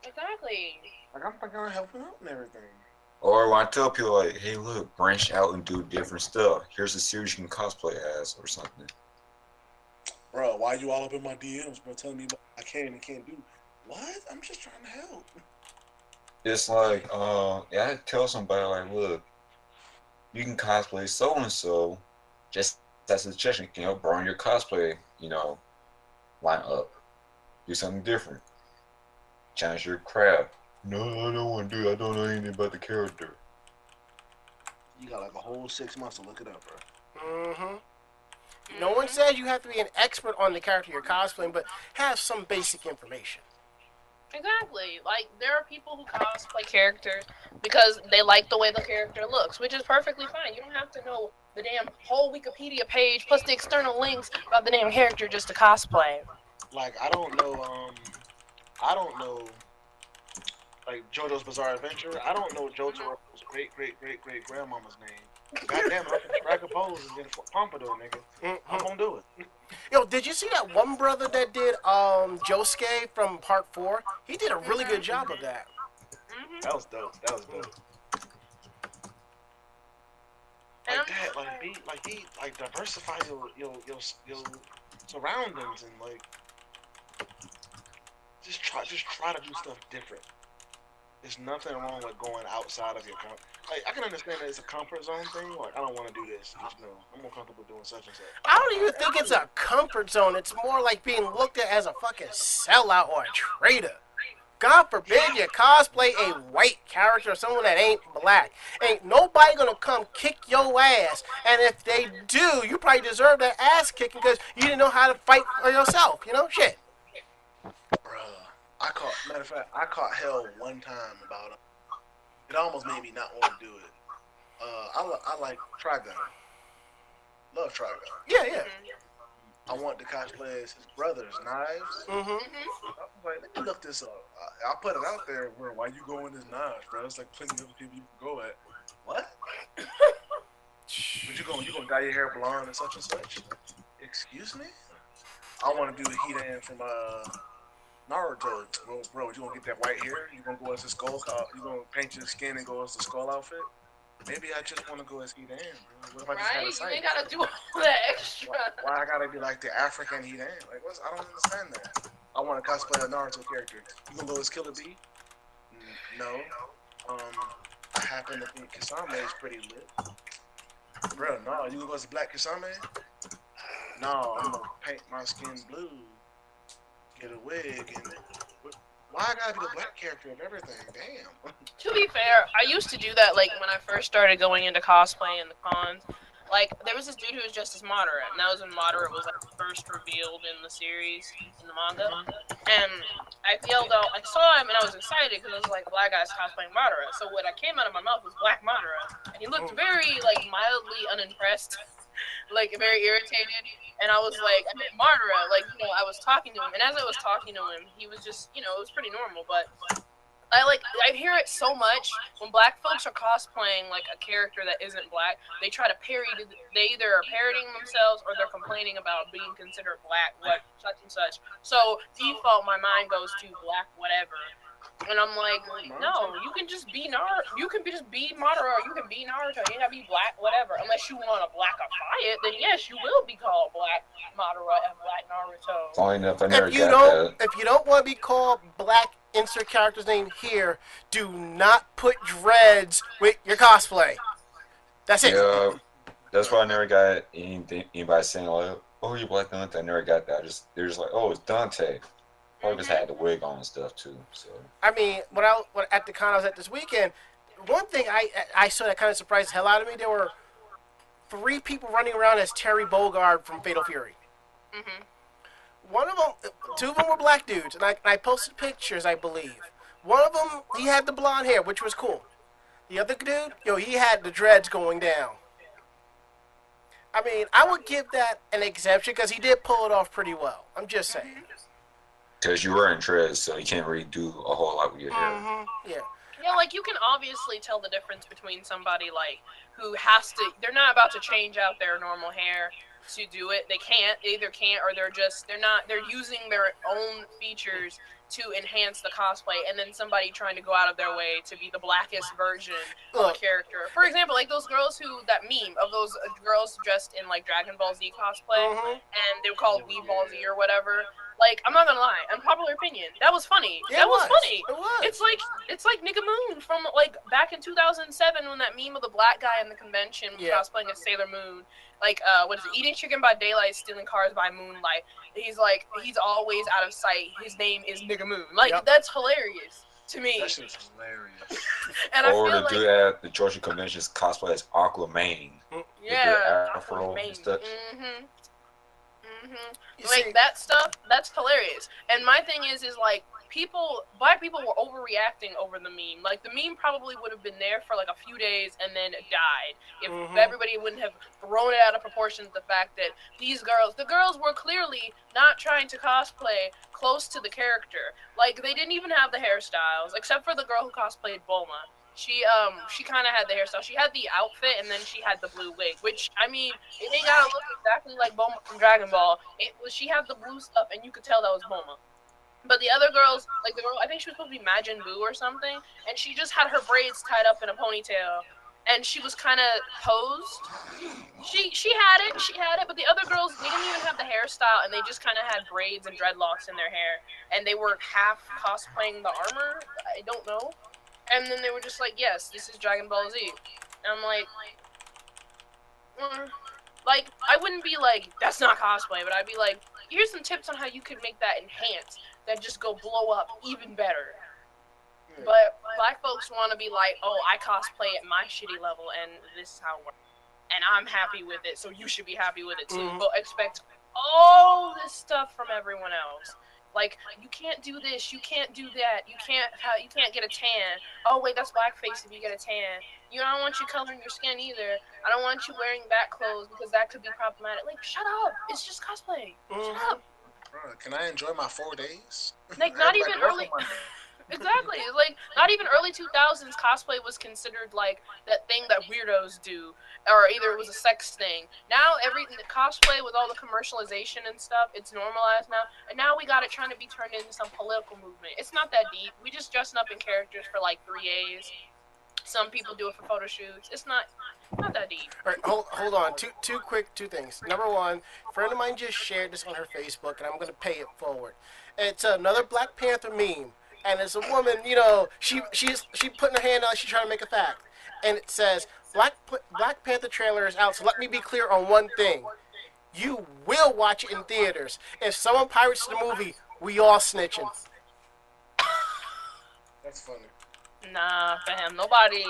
Exactly.
Like, I'm fucking helping out and everything.
Or when I tell people, like, hey, look, branch out and do different stuff. Here's a series you can cosplay as, or something.
Bro, why you all up in my DMs, bro, telling me what I can and can't do? What? I'm just trying to help.
It's like, yeah, I tell somebody, like, look, you can cosplay so and so, just as a suggestion, you know, broaden your cosplay, you know, line up, do something different, challenge your craft. No, I don't want to do it. I don't know anything about the character.
You got like a whole 6 months to look it up, bro.
Mm-hmm. No one says you have to be an expert on the character you're cosplaying, but have some basic information.
Exactly. Like, there are people who cosplay characters because they like the way the character looks, which is perfectly fine. You don't have to know the damn whole Wikipedia page plus the external links about the damn character just to cosplay.
Like, I don't know, like, JoJo's Bizarre Adventure. I don't know JoJo's great grandmama's name. Goddamn, I can track a pose and get a pompadour, nigga.
Mm-hmm.
I'm gonna do it.
Yo, did you see that one brother that did Josuke from Part 4? He did a really good job of that.
Mm-hmm.
That was dope. Like diversify your surroundings and like just try to do stuff different. There's nothing wrong with going outside of your comfort. Like, I can understand that it's a comfort zone thing. Like, I don't want to do this. You know, I'm more comfortable doing such and such.
I don't even think it's a comfort zone. It's more like being looked at as a fucking sellout or a traitor. God forbid you cosplay a white character or someone that ain't black. Ain't nobody gonna come kick your ass. And if they do, you probably deserve that ass kicking because you didn't know how to fight for yourself. You know, shit.
Bruh, matter of fact, I caught hell one time about it. It almost made me not want to do it. I like Trigun. Love Trigun.
Yeah.
I want to cosplay as his brother's knives.
Mm-hmm.
I was like, let me look this up. I put it out there where why you going as knives, bro? It's like plenty of people you can go at. What? But you gonna dye your hair blonde and such and such? Excuse me? I want to do Hidan from Naruto. Well, bro, you gonna get that white hair? You gonna go as the skull? You gonna paint your skin and go as the skull outfit? Maybe I just want to go as Hidan, bro. What if I just
Right?
had a sight?
You ain't gotta do all that extra.
Why I gotta be like the African Hidan? Like, I don't understand that. I want to cosplay a Naruto character. You gonna go as Killer Bee? No. I happen to think Kisame is pretty lit. Bro, no. You gonna go as Black Kisame? No, I'm gonna paint my skin blue, get a wig, and why I gotta be the black character of everything? Damn.
To be fair, I used to do that, like, when I first started going into cosplay and the cons. Like, there was this dude who was just as Madara, and that was when Madara was, like, first revealed in the series, in the manga. And I yelled out, I saw him, and I was excited, because I was like, black guy's cosplaying Madara. So what I came out of my mouth was Black Madara. And he looked very, like, mildly unimpressed, like, very irritated. And I was like, I mean, Madara, like, you know, I was talking to him, and as I was talking to him, he was just, you know, it was pretty normal, but I hear it so much when black folks are cosplaying like a character that isn't black. They try to parody. They either are parodying themselves or they're complaining about being considered black, what such and such. So default, my mind goes to black whatever, and I'm like, no, you can just be Naruto. You can just be Madara. Or you can be Naruto. You ain't gotta be black whatever. Unless you want to blackify it, then yes, you will be called Black Madara and Black Naruto.
Funny enough, I never got that.
If you don't want to be called black, insert character's name here, do not put dreads with your cosplay. That's it.
Yeah, that's why I never got anybody saying like, "Oh, you Black Dante." I never got that. They're just like, "Oh, it's Dante." Or just had the wig on and stuff too. So
I mean, when at the con I was at this weekend, one thing I saw that kind of surprised the hell out of me. There were 3 people running around as Terry Bogard from Fatal Fury.
Mhm.
One of them, 2 of them were black dudes, and I posted pictures, I believe. One of them, he had the blonde hair, which was cool. The other dude, he had the dreads going down. I mean, I would give that an exemption because he did pull it off pretty well. I'm just saying.
Because you're wearing dreads, so you can't really do a whole lot with your hair.
Yeah.
Yeah, like you can obviously tell the difference between somebody like who has to. They're not about to change out their normal hair to do it. They can't. They either can't or they're not. They're using their own features to enhance the cosplay, and then somebody trying to go out of their way to be the blackest version of a character. For example, like those girls that meme of those girls dressed in like Dragon Ball Z cosplay, and they were called Wii Ball Z or whatever. Like, I'm not gonna lie, unpopular opinion, that was funny.
Yeah,
that was funny.
It was.
It's like Nigga Moon from like back in 2007 when that meme of the black guy in the convention cosplaying as Sailor Moon. Like, what is it? Eating chicken by daylight, stealing cars by moonlight. He's always out of sight. His name is Nigga Moon. Like, that's hilarious to me.
That shit's hilarious.
And
Or
I feel
the dude at the Georgia convention's cosplay as A-WOKE-ening.
Yeah,
Afro and stuff.
Like that stuff, that's hilarious. And my thing is like black people were overreacting over the meme. Like the meme probably would have been there for like a few days and then died if everybody wouldn't have thrown it out of proportion to the fact that the girls were clearly not trying to cosplay close to the character. Like they didn't even have the hairstyles, except for the girl who cosplayed Bulma. She kind of had the hairstyle. She had the outfit, and then she had the blue wig, which, I mean, it ain't gotta look exactly like Bulma from Dragon Ball. She had the blue stuff, and you could tell that was Bulma. But the other girls, like the girl, I think she was supposed to be Majin Buu or something, and she just had her braids tied up in a ponytail, and she was kind of posed. She had it, but the other girls, they didn't even have the hairstyle, and they just kind of had braids and dreadlocks in their hair, and they were half cosplaying the armor. I don't know. And then they were just like, yes, this is Dragon Ball Z. And I'm like, I wouldn't be like, that's not cosplay, but I'd be like, here's some tips on how you can make that enhance, that just go blow up even better. But black folks want to be like, oh, I cosplay at my shitty level, and this is how it works. And I'm happy with it, so you should be happy with it too. But expect all this stuff from everyone else. Like, you can't do this, you can't do that, you can't get a tan. Oh, wait, that's blackface if you get a tan. I don't want you coloring your skin either. I don't want you wearing back clothes because that could be problematic. Like, shut up. It's just cosplay. Shut up.
Bro, can I enjoy my 4 days?
Like, not even early... Exactly. Like, not even early 2000s cosplay was considered, like, that thing that weirdos do. Or either it was a sex thing. Now, the cosplay with all the commercialization and stuff, it's normalized now. And now we got it trying to be turned into some political movement. It's not that deep. We just dressing up in characters for, like, 3 A's. Some people do it for photo shoots. It's not that deep.
All right, hold on. Two things. Number one, a friend of mine just shared this on her Facebook, and I'm going to pay it forward. It's another Black Panther meme. And it's a woman, she's putting her hand out, she's trying to make a fact. And it says, Black Panther trailer is out, so let me be clear on one thing. You will watch it in theaters. If someone pirates the movie, we all snitching.
That's funny.
Nah, fam, nobody...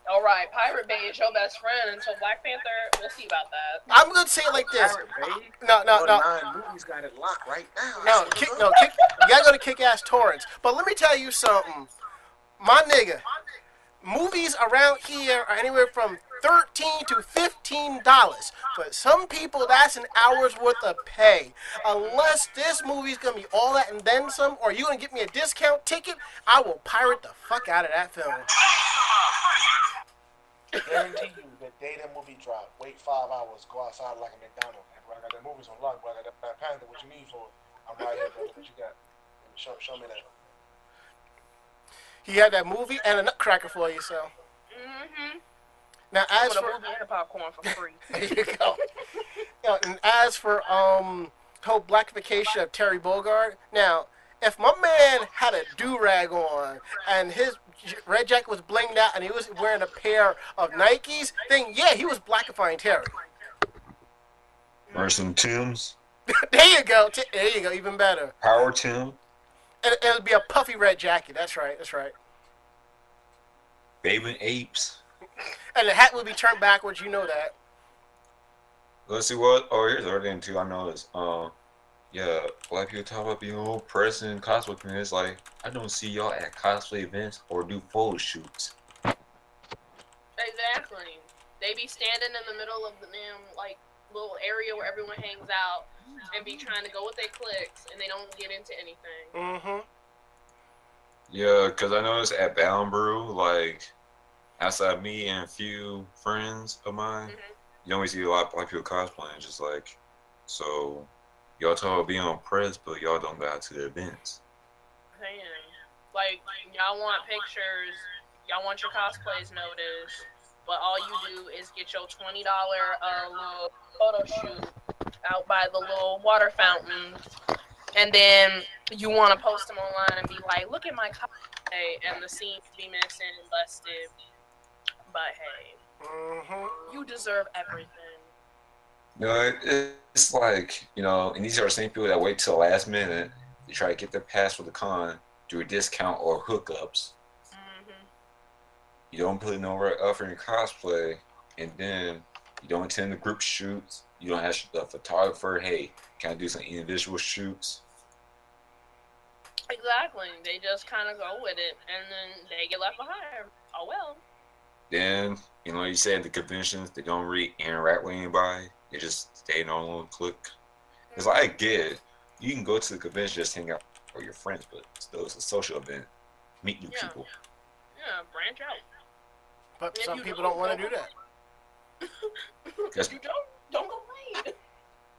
Alright, Pirate Bay is your best friend until Black Panther, we'll see about that.
I'm going to say it like this. No.
9 movies got it locked right now.
You gotta go to Kick-Ass Torrents. But let me tell you something. My nigga, movies around here are anywhere from $13 to $15. For some people, that's an hour's worth of pay. Unless this movie's gonna be all that and then some, or you gonna get me a discount ticket, I will pirate the fuck out of that film.
Guarantee you, the day that movie drop, wait 5 hours, go outside like a McDonald's. Bro, I got that movies on lock, bro. I got that Black Panther. What you need for it? I'm right here, brother. What you got? Show me that.
He had that movie and a nutcracker for you, so. Now, as for
movie and a popcorn for free.
There you go. And as for whole blackification of Terry Bogard, now, if my man had a do-rag on and his red jacket was blinged out and he was wearing a pair of Nikes, then yeah, he was blackifying Terry.
Or some Timbs.
There you go, even better.
Power Tim.
And it'll be a puffy red jacket, that's right.
Baby Apes.
And the hat will be turned backwards, you know that.
Let's see what. Oh, here's the other thing too. I noticed. Yeah, black people talk about being all pressing and cosplay community. It's like I don't see y'all at cosplay events or do photo shoots.
Exactly. They be standing in the middle of the damn like little area where everyone hangs out and be trying to go with their clicks and they don't get into anything.
Mm-hmm.
Yeah, cause I noticed at Bound Brew, like outside me and a few friends of mine, you always see a lot of black people cosplaying. Just like, so y'all talk about being on press, but y'all don't go out to the events.
Man, like y'all want pictures, y'all want your cosplays noticed, but all you do is get your $20 little photo shoot out by the little water fountain, and then you want to post them online and be like, "Look at my cosplay," and the scenes be missing and busted. But hey, you deserve everything.
You know, it's like, and these are the same people that wait till the last minute to try to get their pass for the con through a discount or hookups. You don't put in no effort in your cosplay, and then you don't attend the group shoots. You don't ask the photographer, hey, can I do some individual shoots?
Exactly. They just kind of go with it, and then they get left behind. Oh well.
Then, you say at the conventions, they don't really interact with anybody. They just stay in their own little clique. Because I get it. You can go to the convention, just hang out with your friends, but still, it's a social event. Meet new people.
Yeah, branch out.
But some people don't want to do that.
If you don't complain.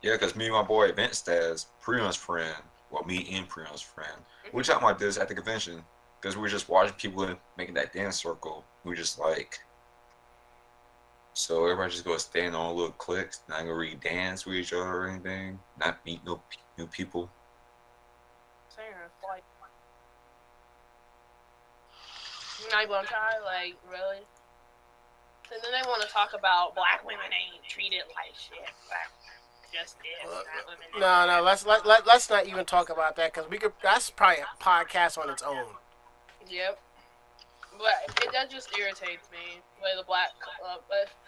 Yeah, because me and my boy Vince Stas, Prion's friend, well, me and Prion's friend, we were talking about this at the convention because we were just watching people making that dance circle. We were just like, so everybody just go stay in their own little cliques, not gonna really dance with each other or anything, not meet no new people.
Like, you're not gonna try, like, really? And then they want to talk about black women ain't treated like shit. Just this.
No, let's not even talk about that because that's probably a podcast on its own.
Yep. But that just irritates me. Where the black,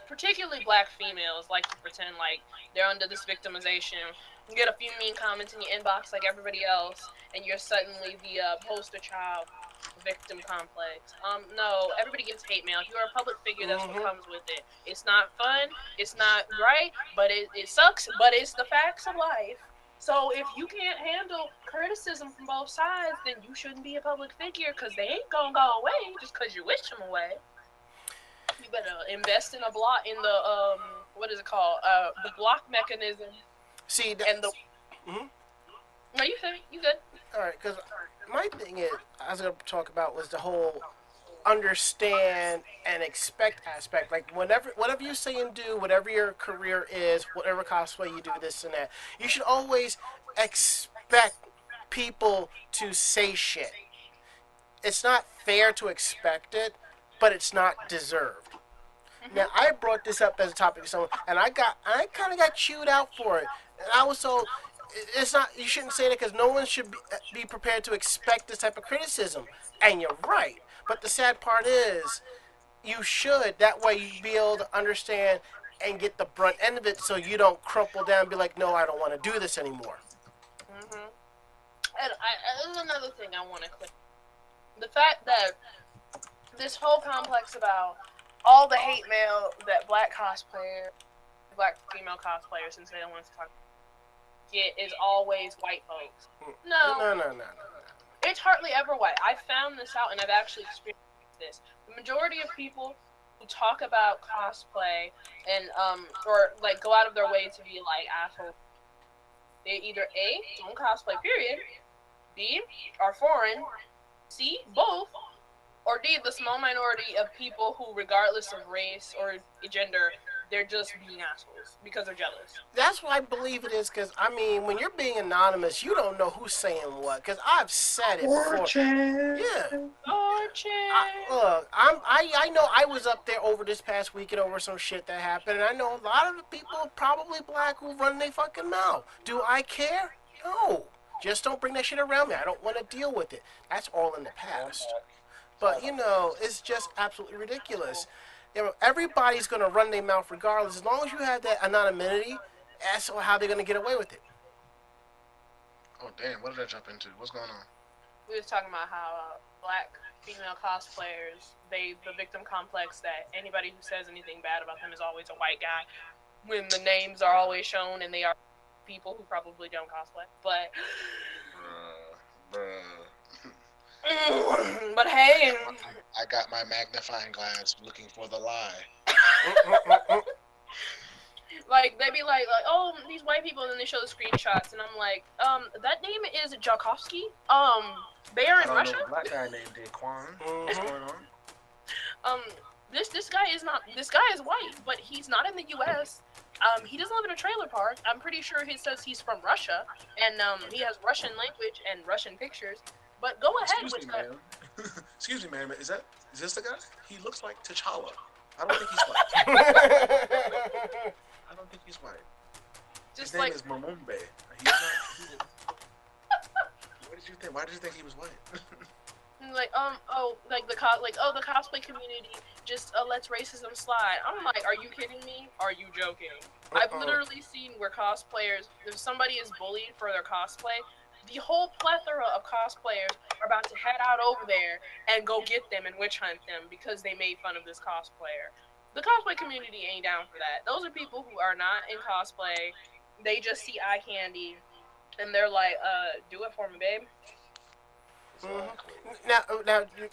particularly black females, like to pretend like they're under this victimization. You get a few mean comments in your inbox like everybody else, and you're suddenly the poster child victim complex. No, everybody gets hate mail. If you're a public figure, that's what comes with it. It's not fun. It's not right, but it sucks. But it's the facts of life. So if you can't handle criticism from both sides, then you shouldn't be a public figure because they ain't gonna go away just because you wish them away. You better invest in the what is it called? The block mechanism.
See,
and the. No, you said you good.
All right, because my thing is, I was gonna talk about was the whole understand and expect aspect. Like whatever you say and do, whatever your career is, whatever cosplay you do, this and that, you should always expect people to say shit. It's not fair to expect it, but it's not deserved. Now I brought this up as a topic to someone, and I kind of got chewed out for it. And I was so. It's not. You shouldn't say that because no one should be prepared to expect this type of criticism. And you're right. But the sad part is, you should. That way you be able to understand and get the brunt end of it, so you don't crumple down and be like, no, I don't want to do this anymore.
And there's another thing I want to clear. The fact that this whole complex about all the hate mail that black female cosplayers, since they don't want to talk, get is always white folks. No. It's hardly ever white. I found this out, and I've actually experienced this. The majority of people who talk about cosplay and or like go out of their way to be like assholes, they either A, don't cosplay, period, B, are foreign, C, both, or D, the small minority of people who, regardless of race or gender, they're just being assholes because they're jealous.
That's what I believe it is, because, I mean, when you're being anonymous, you don't know who's saying what, because I've said it before. Yeah. Look, I know I was up there over this past weekend over some shit that happened, and I know a lot of the people, probably black, who run their fucking mouth. Do I care? No. Just don't bring that shit around me. I don't want to deal with it. That's all in the past. But, it's just absolutely ridiculous. Everybody's going to run their mouth regardless. As long as you have that anonymity, That's how they're gonna get away with it.
Oh damn! What did I jump into? What's going on?
We was talking about how black female cosplayers, the victim complex that anybody who says anything bad about them is always a white guy, when the names are always shown and they are people who probably don't cosplay. But but hey,
I got my magnifying glass looking for the lie.
like they be like, oh, these white people, and then they show the screenshots, and I'm like, that name is Jokovsky. They are in Russia.
Know a black guy named Daquan. What's going on?
This guy is not. This guy is white, but he's not in the U.S. He doesn't live in a trailer park. I'm pretty sure he says he's from Russia, and he has Russian language and Russian pictures. But go ahead with that.
Excuse me, man. Is this the guy? He looks like T'Challa. I don't think he's white. I don't think he's white.
Just
His name is Mamumbe. He's not. What did you think? Why did you think he was white?
Like the cosplay community just lets racism slide. I'm like, are you kidding me? Are you joking? I've literally seen where cosplayers, if somebody is bullied for their cosplay, the whole plethora of cosplayers are about to head out over there and go get them and witch hunt them because they made fun of this cosplayer. The cosplay community ain't down for that. Those are people who are not in cosplay. They just see eye candy and they're like, do it for me, babe.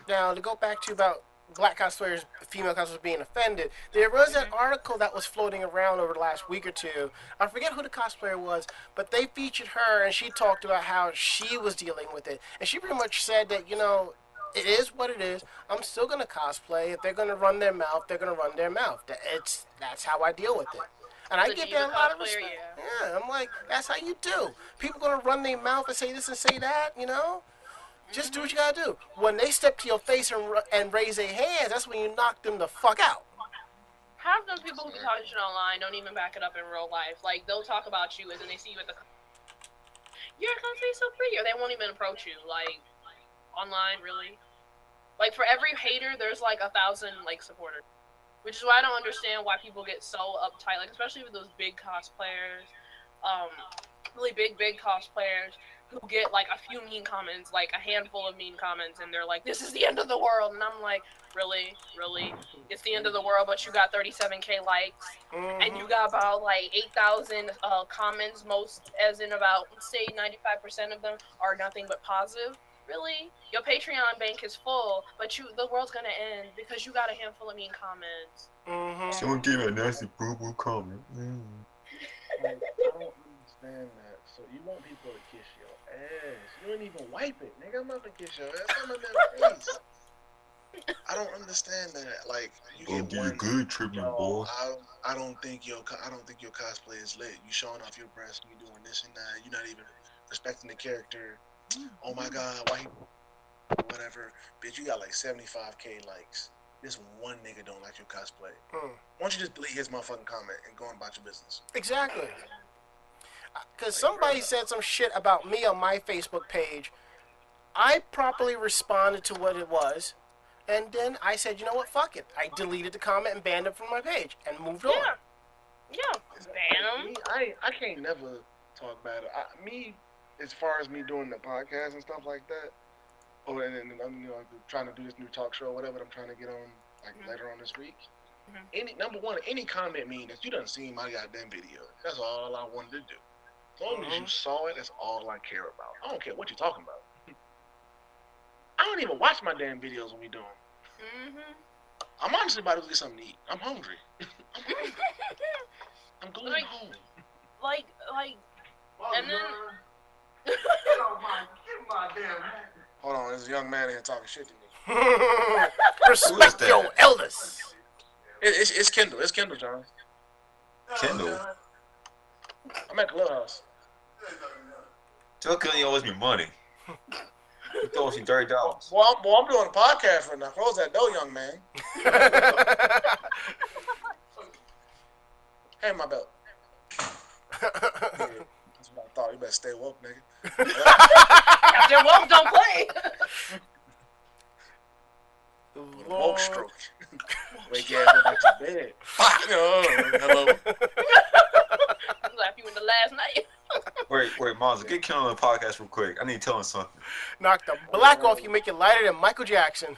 Now, to go back to about black cosplayers, female cosplayers being offended, there was an article that was floating around over the last week or two. I forget who the cosplayer was, but they featured her, and she talked about how she was dealing with it. And she pretty much said that, it is what it is. I'm still going to cosplay. If they're going to run their mouth, they're going to run their mouth. That's how I deal with it. And I give that a lot of respect. Yeah, I'm like, that's how you do. People going to run their mouth and say this and say that, Just do what you gotta do. When they step to your face and raise their hands, that's when you knock them the fuck out.
Half those people who be talking shit online don't even back it up in real life. Like, they'll talk about you and then they see you at the... You're gonna say so pretty, or they won't even approach you. Like, online, really? Like, for every hater, there's like 1,000, supporters. Which is why I don't understand why people get so uptight, like, especially with those big cosplayers. Really big cosplayers who get like a few mean comments, like a handful of mean comments, and they're like, this is the end of the world. And I'm like, really? It's the end of the world, but you got 37K likes, and you got about like 8,000 comments, most as in about, say, 95% of them are nothing but positive. Really? Your Patreon bank is full, but the world's gonna end because you got a handful of mean comments.
Someone gave me a nasty boo-boo comment.
Like, I don't understand that. So you want people to kiss your ass. You don't even wipe it, nigga. I'm not gonna kiss your ass. I'm in their face. I don't understand that. Like, you
Don't
get
do
one
good treatment, boy.
I don't think your cosplay is lit. You showing off your breasts, you doing this and that. You're not even respecting the character. Oh my God, why? Whatever, bitch. You got like 75K likes. This one nigga don't like your cosplay. Why don't you just delete his motherfucking comment and go on about your business?
Exactly. Because somebody said some shit about me on my Facebook page. I properly responded to what it was, and then I said, you know what, fuck it. I deleted the comment and banned it from my page and moved on.
Yeah, ban them.
I can't never talk bad. As far as me doing the podcast and stuff like that, and I'm trying to do this new talk show or whatever that I'm trying to get on later on this week. Number one, any comment means that you done seen my goddamn video. That's all I wanted to do. As long as you saw it, that's all I care about. I don't care what you're talking about. I don't even watch my damn videos when we do them. I'm honestly about to get something to eat. I'm hungry. I'm going home.
And then...
Get my damn hat. Hold on, there's a young man here talking shit to me.
Respect your elders.
It's Kendall. It's Kendall, John.
Kendall?
I'm at Clubhouse.
Tell Kendall you owes me money. You told me $30.
Well, I'm doing a podcast right now. Close that door, young man. Hey, my belt. That's what I thought. You better stay woke, nigga.
After woke, don't play.
Woke stroke. Wake your ass up out your bed. Hello.
slap you in the last night.
Wait, Mons, get Ken on the podcast real quick. I need to tell him something.
Knock the black off you, make it lighter than Michael Jackson.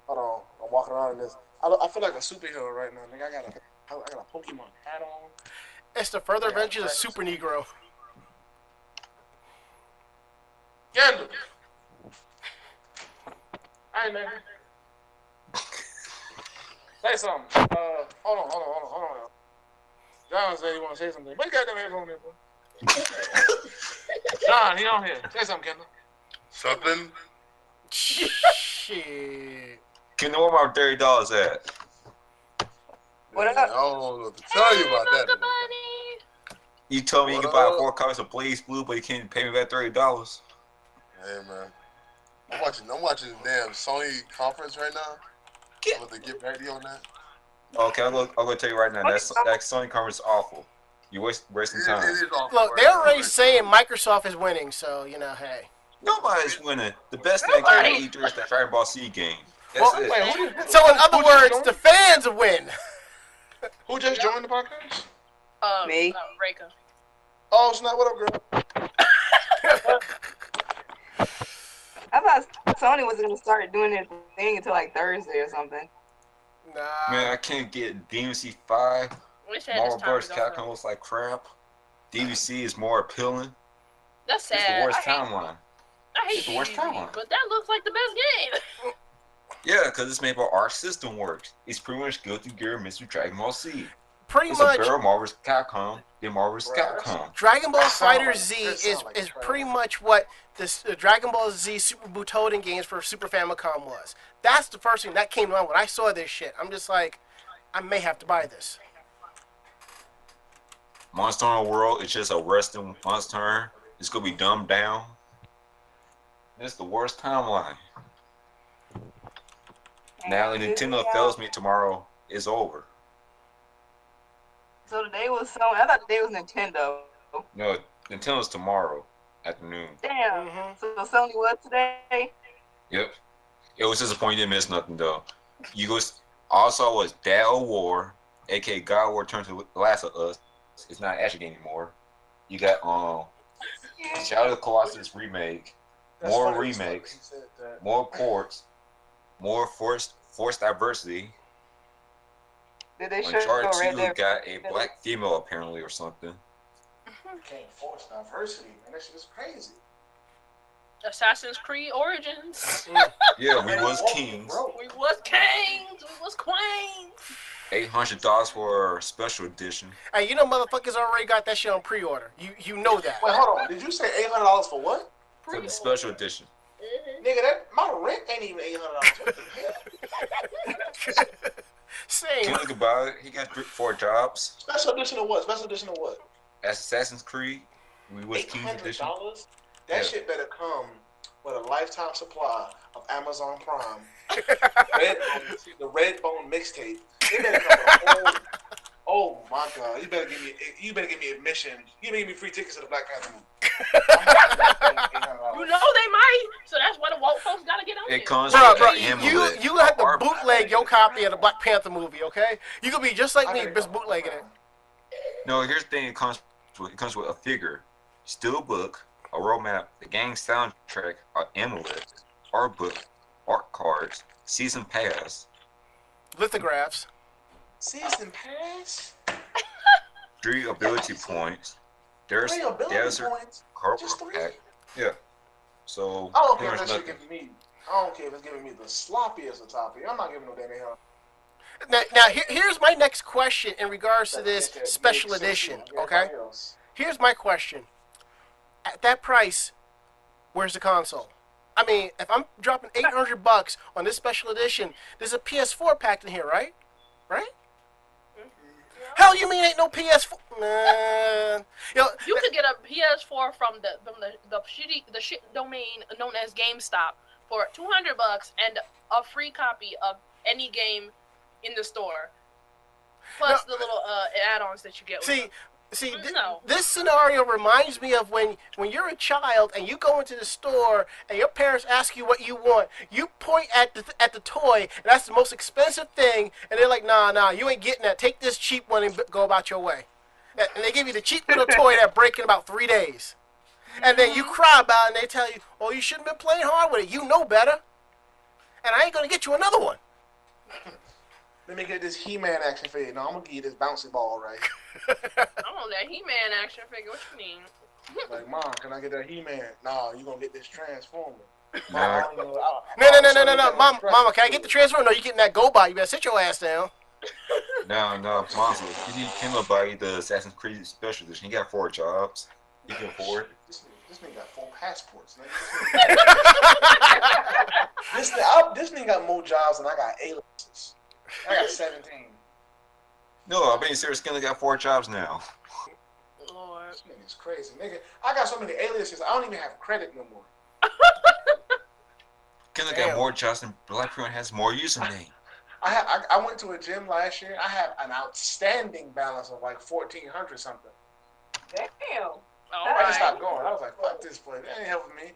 Hold on, I'm walking around in this. I feel like a superhero right now. Nigga, I got a Pokemon hat on.
It's the further adventures of Super Negro.
Gander. Hey, man. Say something. Hold on. John said he want to say something. What you got them headphones there, bro? John, he on here. Say something, Kendall.
Something.
Shit.
Ken, where my $30 at?
What up?
I don't know what to tell you about that.
You told me you could buy 4 copies of Blaze Blue, but you can't pay me back $30.
Hey man, I'm watching the damn Sony conference right now. I'm about to get ready on that.
Okay, I'm gonna tell you right now, that Sony conference is awful. You're wasting time.
It is awful,
Look,
right?
they're already saying Microsoft is winning, so, you know, hey.
Nobody's winning. The best thing that came to E3 is that Dragon Ball Z game. That's
Well,
it.
Wait,
So, in other words, the fans win.
who just joined the podcast?
Me.
Reika.
Oh, Snap, what up, girl?
I thought Sony wasn't gonna start doing their thing until like Thursday or something.
Nah.
Man, I can't get DMC 5.
Wish I had
Marvel
this time
vs.
to go
Capcom looks like crap. DVC is more appealing.
That's sad.
It's the worst
I hate-
timeline.
I hate
It's the worst
DBZ,
timeline.
but that looks like the best game.
Yeah, because it's made by Arc System Works. It's pretty much Guilty Gear mixed with Dragon Ball Z.
Pretty
It's
much,
a better Marvel vs. Capcom than Marvel vs.
Right.
Capcom.
Dragon Ball
That sound
Fighter
like-
Z
that sound
is
like trash.
pretty much what this Dragon Ball Z Super Butoden games for Super Famicom was. That's the first thing that came to mind when I saw this shit. I'm just like, I may have to buy this.
Monster Hunter World is just a wrestling Monster Hunter. It's gonna be dumbed down. It's the worst timeline. Now, if Nintendo fails me tomorrow, it's over.
So today was Sony. I thought today was Nintendo.
No, Nintendo's tomorrow afternoon.
Damn.
Mhm.
So Sony was today.
Yep. It was disappointing. You didn't miss nothing though. You guys also was Dad of War, aka God of War Turns to Last of Us. It's not an action game anymore. You got Shadow of the Colossus remake,
That's
more
funny as fuck
remakes,
he said that.
more ports, more forced diversity.
Did they show
Uncharted
Red
2
Dead?
got a black female apparently or something.
Can't force diversity, man. That shit is crazy.
Assassin's Creed Origins.
Yeah, we was kings.
Bro,
We was kings. We was queens.
$800 for a special edition.
Hey, you know motherfuckers already got that shit on pre-order. You know that.
wait, hold on. Did you say $800 for what?
For the special edition.
Nigga, that my rent ain't even $800. What the hell?
Same.
Can you look about it? He got 4 jobs.
Special edition of what? Special edition of what?
Assassin's Creed. We was kings edition.
$800? That
Yeah.
shit better come with a lifetime supply of Amazon Prime. The Redbone mixtape. It better come with a whole. Oh my God! You better give me admission. You better give me free tickets to the Black Panther movie.
You know they might. So that's why the woke folks gotta get on
It
it.
comes
Bro,
with
bro,
an amulet.
you have to
Or-
bootleg your copy of the Black Panther movie, okay? You could be just like me, just bootlegging it.
No, here's the thing. It comes with a figure, steel book, a roadmap, the gang soundtrack, an amulet, art book, art cards, season pass,
Lithographs.
Season pass.
3 ability points. There's
3 ability
desert
points.
card
Just 3.
pack. Yeah. So
I don't care if
there's
that shit
nothing.
giving me. I don't care if it's giving me the sloppiest of toppy. I'm not giving no damn hell.
Now here's my next question in regards to this special edition, okay? Here's my question. At that price, where's the console? I mean, if I'm dropping $800 on this special edition, there's a PS4 packed in here, right? Right? Hell, you mean ain't no PS4? Man,
You could get a PS4 from the shit domain known as GameStop for $200 and a free copy of any game in the store, plus the little add-ons that you get. With them.
See,
No.
this scenario reminds me of when you're a child and you go into the store and your parents ask you what you want. You point at the toy, and that's the most expensive thing, and they're like, nah, you ain't getting that. Take this cheap one and go about your way. And they give you the cheap little toy that breaks in about 3 days. And then you cry about it and they tell you, oh, you shouldn't have been playing hard with it. You know better. And I ain't going to get you another one.
Let me get this He-Man action figure. No, I'm going to give you this bouncy ball, right?
I want that He-Man action figure. What you mean?
Like, Mom, can I get that He-Man? No, you going to get this Transformer.
No.
No. Mama, can I get the Transformer? No, you getting that GoBot. You better sit your ass down.
No, Monster. He came up by the Assassin's Creed Special Edition. He got 4 jobs. He can afford.
This nigga got 4 passports. This nigga got more jobs than I got aliases. I got 17.
No, I mean, Sarah Skinner got 4 jobs now.
Lord.
This nigga's crazy. Nigga, I got so many aliases, I don't even have credit no more.
Skinner got more jobs than Black Panther has more username.
I went to a gym last year. I have an outstanding balance of like 1,400 something.
Damn.
I just stopped going. I was like, fuck this place. That ain't helping me.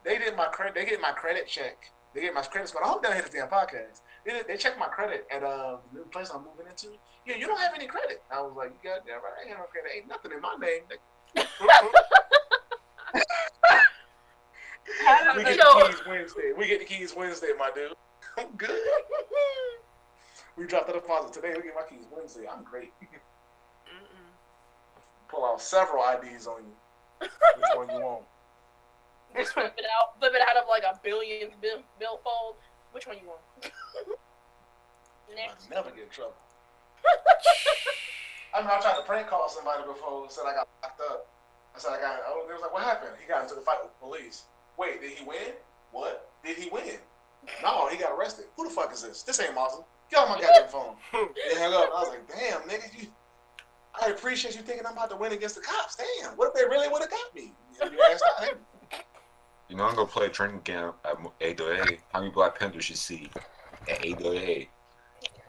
They did my credit. They get my credit check. They get my credit score. I hope they don't hit this damn podcast. They checked my credit at the new place I'm moving into. Yeah, you don't have any credit. I was like, you got that right. I ain't have no credit. Ain't nothing in my name. We get the keys Wednesday. We get the keys Wednesday, my dude. I'm good. We dropped the deposit today. We get my keys Wednesday. I'm great. Pull out several IDs on you. Which one you want?
Just flip it out of like a billion billfold. Which one you want? Next.
I never get in trouble. I tried to prank call somebody before. Said I got locked up. I said they was like, what happened? He got into the fight with the police. Wait, did he win? What? Did he win? No, he got arrested. Who the fuck is this? This ain't Martin. Get on my goddamn phone. They hung up. I was like, damn, nigga, I appreciate you thinking I'm about to win against the cops. Damn, what if they really would have got me?
You know, I'm gonna play a training camp at A-WOKE-ening. How many Black Panthers you see at A-WOKE-ening?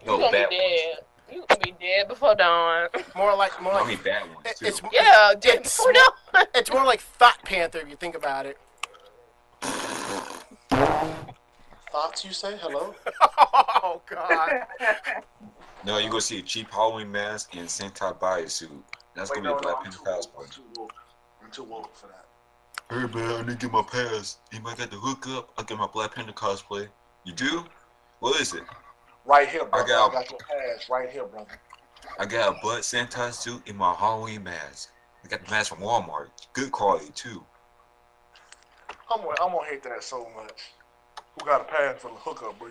You gonna be dead. You gonna be dead before dawn.
More like
How many bad ones too?
Dead before dawn.
It's more like Thought Panther if you think about it.
Thoughts, you say? Hello?
Oh, God.
No, you gonna see a cheap Halloween mask and Sentai bodysuit. That's gonna be a Black Panther cosplay.
I'm too woke for that.
Hey man, I need to get my pass. Anybody got the hookup? I'll get my Black Panther cosplay. You do? What is it?
Right here, brother. I got your pass right here, brother.
I got a butt Sentai suit and my Halloween mask. I got the mask from Walmart. Good quality too.
I'm gonna hate that so much. Who got a pass for the hookup, bro?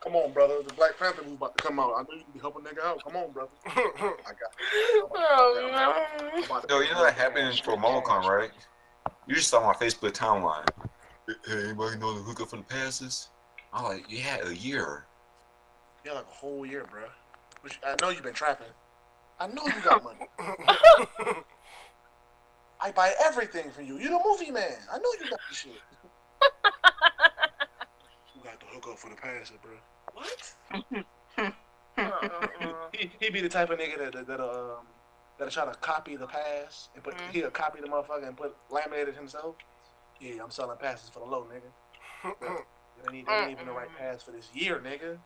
Come on, brother. The Black Panther movie about to come out. I know you can help a nigga out. Come on, brother. I got it.
Oh,
No, you know that happened for MomoCon, right? You just saw my Facebook timeline. Hey, anybody know the hookup for the passes? I'm like, yeah, a year.
Yeah, like a whole year, bro. I know you've been trapping. I know you got money. I buy everything for you. You the movie man. I know you got the shit. You got the hookup for the passes, bro. What? He be the type of nigga that'll try to copy the pass and he'll copy the motherfucker and laminate it himself. Yeah, I'm selling passes for the low, nigga. They ain't even the right pass for this year, nigga.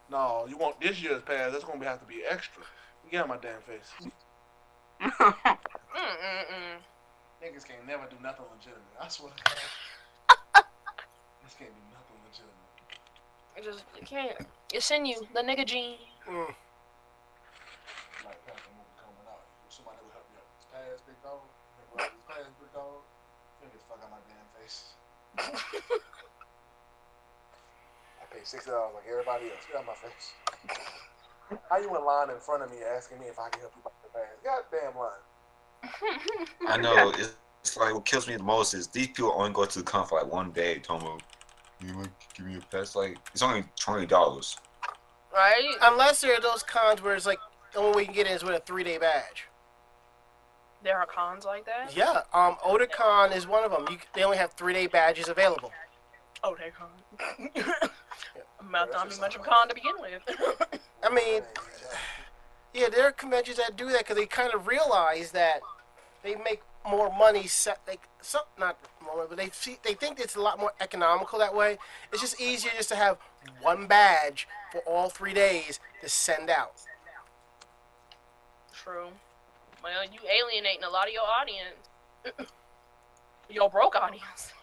No, you want this year's pass? That's gonna have to be extra. Get out my damn face. Niggas can't never do nothing legitimate. I swear. This can't do nothing legitimate.
You can't. It's in you, the nigga gene.
Black Panther movie coming out. Somebody will help me out. This pass, big dog. This pass, big dog. Get the fuck out my damn face. I paid $60 like everybody else. Get out my face. How you in line in front of me asking me if I can help you buy the pass? Goddamn line.
I know. It's like what kills me the most is these people only go to the con for like one day. Told me, you want to give me a pass? Like it's only $20.
Right?
Unless there are those cons where it's like the only way you can get in is with a 3-day badge.
There are cons like that?
Yeah. Otakon is one of them. They only have 3-day badges available.
Oh, they're con. I'm not be much of a con to begin with.
I mean, yeah, there are conventions that do that because they kind of realize that they make more money. Not more, but they think it's a lot more economical that way. It's just easier just to have one badge for all 3 days to send out.
True. Well, you alienating a lot of your audience. Your broke audience.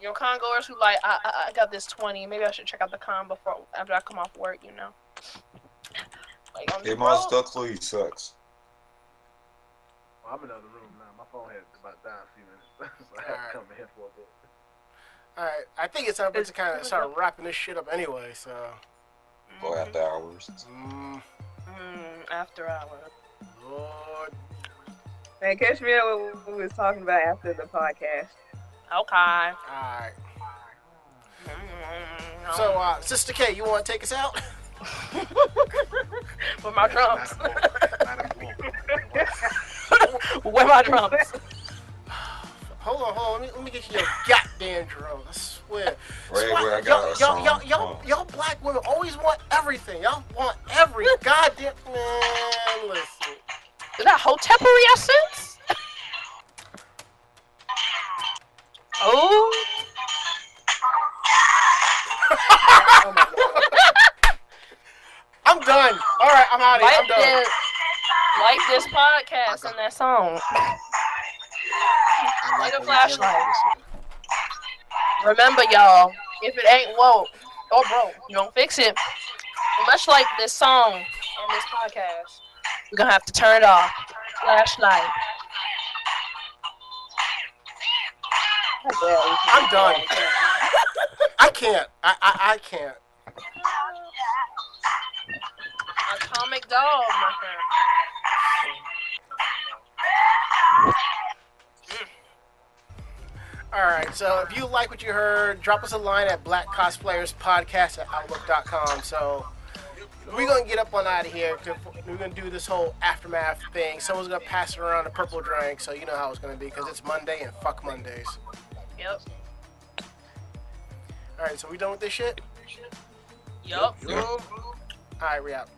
Your con goers who like, I got this 20. Maybe I should check out the con after I come off work, you know. Like on
Hey,
the
Miles
road.
Duckley sucks.
Well, I'm in another room now. My phone had about died a few minutes, so I had to come in here for a bit.
Alright, I think it's time to kind of start wrapping this shit up anyway, so.
Go after hours.
After hours.
Lord.
Man, catch me up with what we was talking about after the podcast.
Okay.
Alright. So, Sista Kay, you want to take us out?
With my drums.
Not
Where my drums?
Hold on. Let me get you your goddamn drums. I swear.
Wait, I got a song.
Y'all black women always want everything. Y'all want every goddamn man. Listen.
Is that Hotepery essence? Oh.
Oh my god.
I'm done. All right, I'm out of here. I'm done.
Like this podcast and that song. Like a flashlight. Remember, y'all, if it ain't woke or broke, you don't fix it. Much like this song and this podcast, we're gonna have to turn it off. Flashlight.
I'm done. I can't. I can't.
Atomic dog, my friend.
Alright, so if you like what you heard, drop us a line at blackcosplayerspodcast@outlook.com. So we're going to get up on out of here. We're going to do this whole aftermath thing. Someone's going to pass it around a purple drink, so you know how it's going to be, because it's Monday and fuck Mondays.
Yep.
Alright, so we done with this shit?
Yup.
Yeah.
Alright, we out.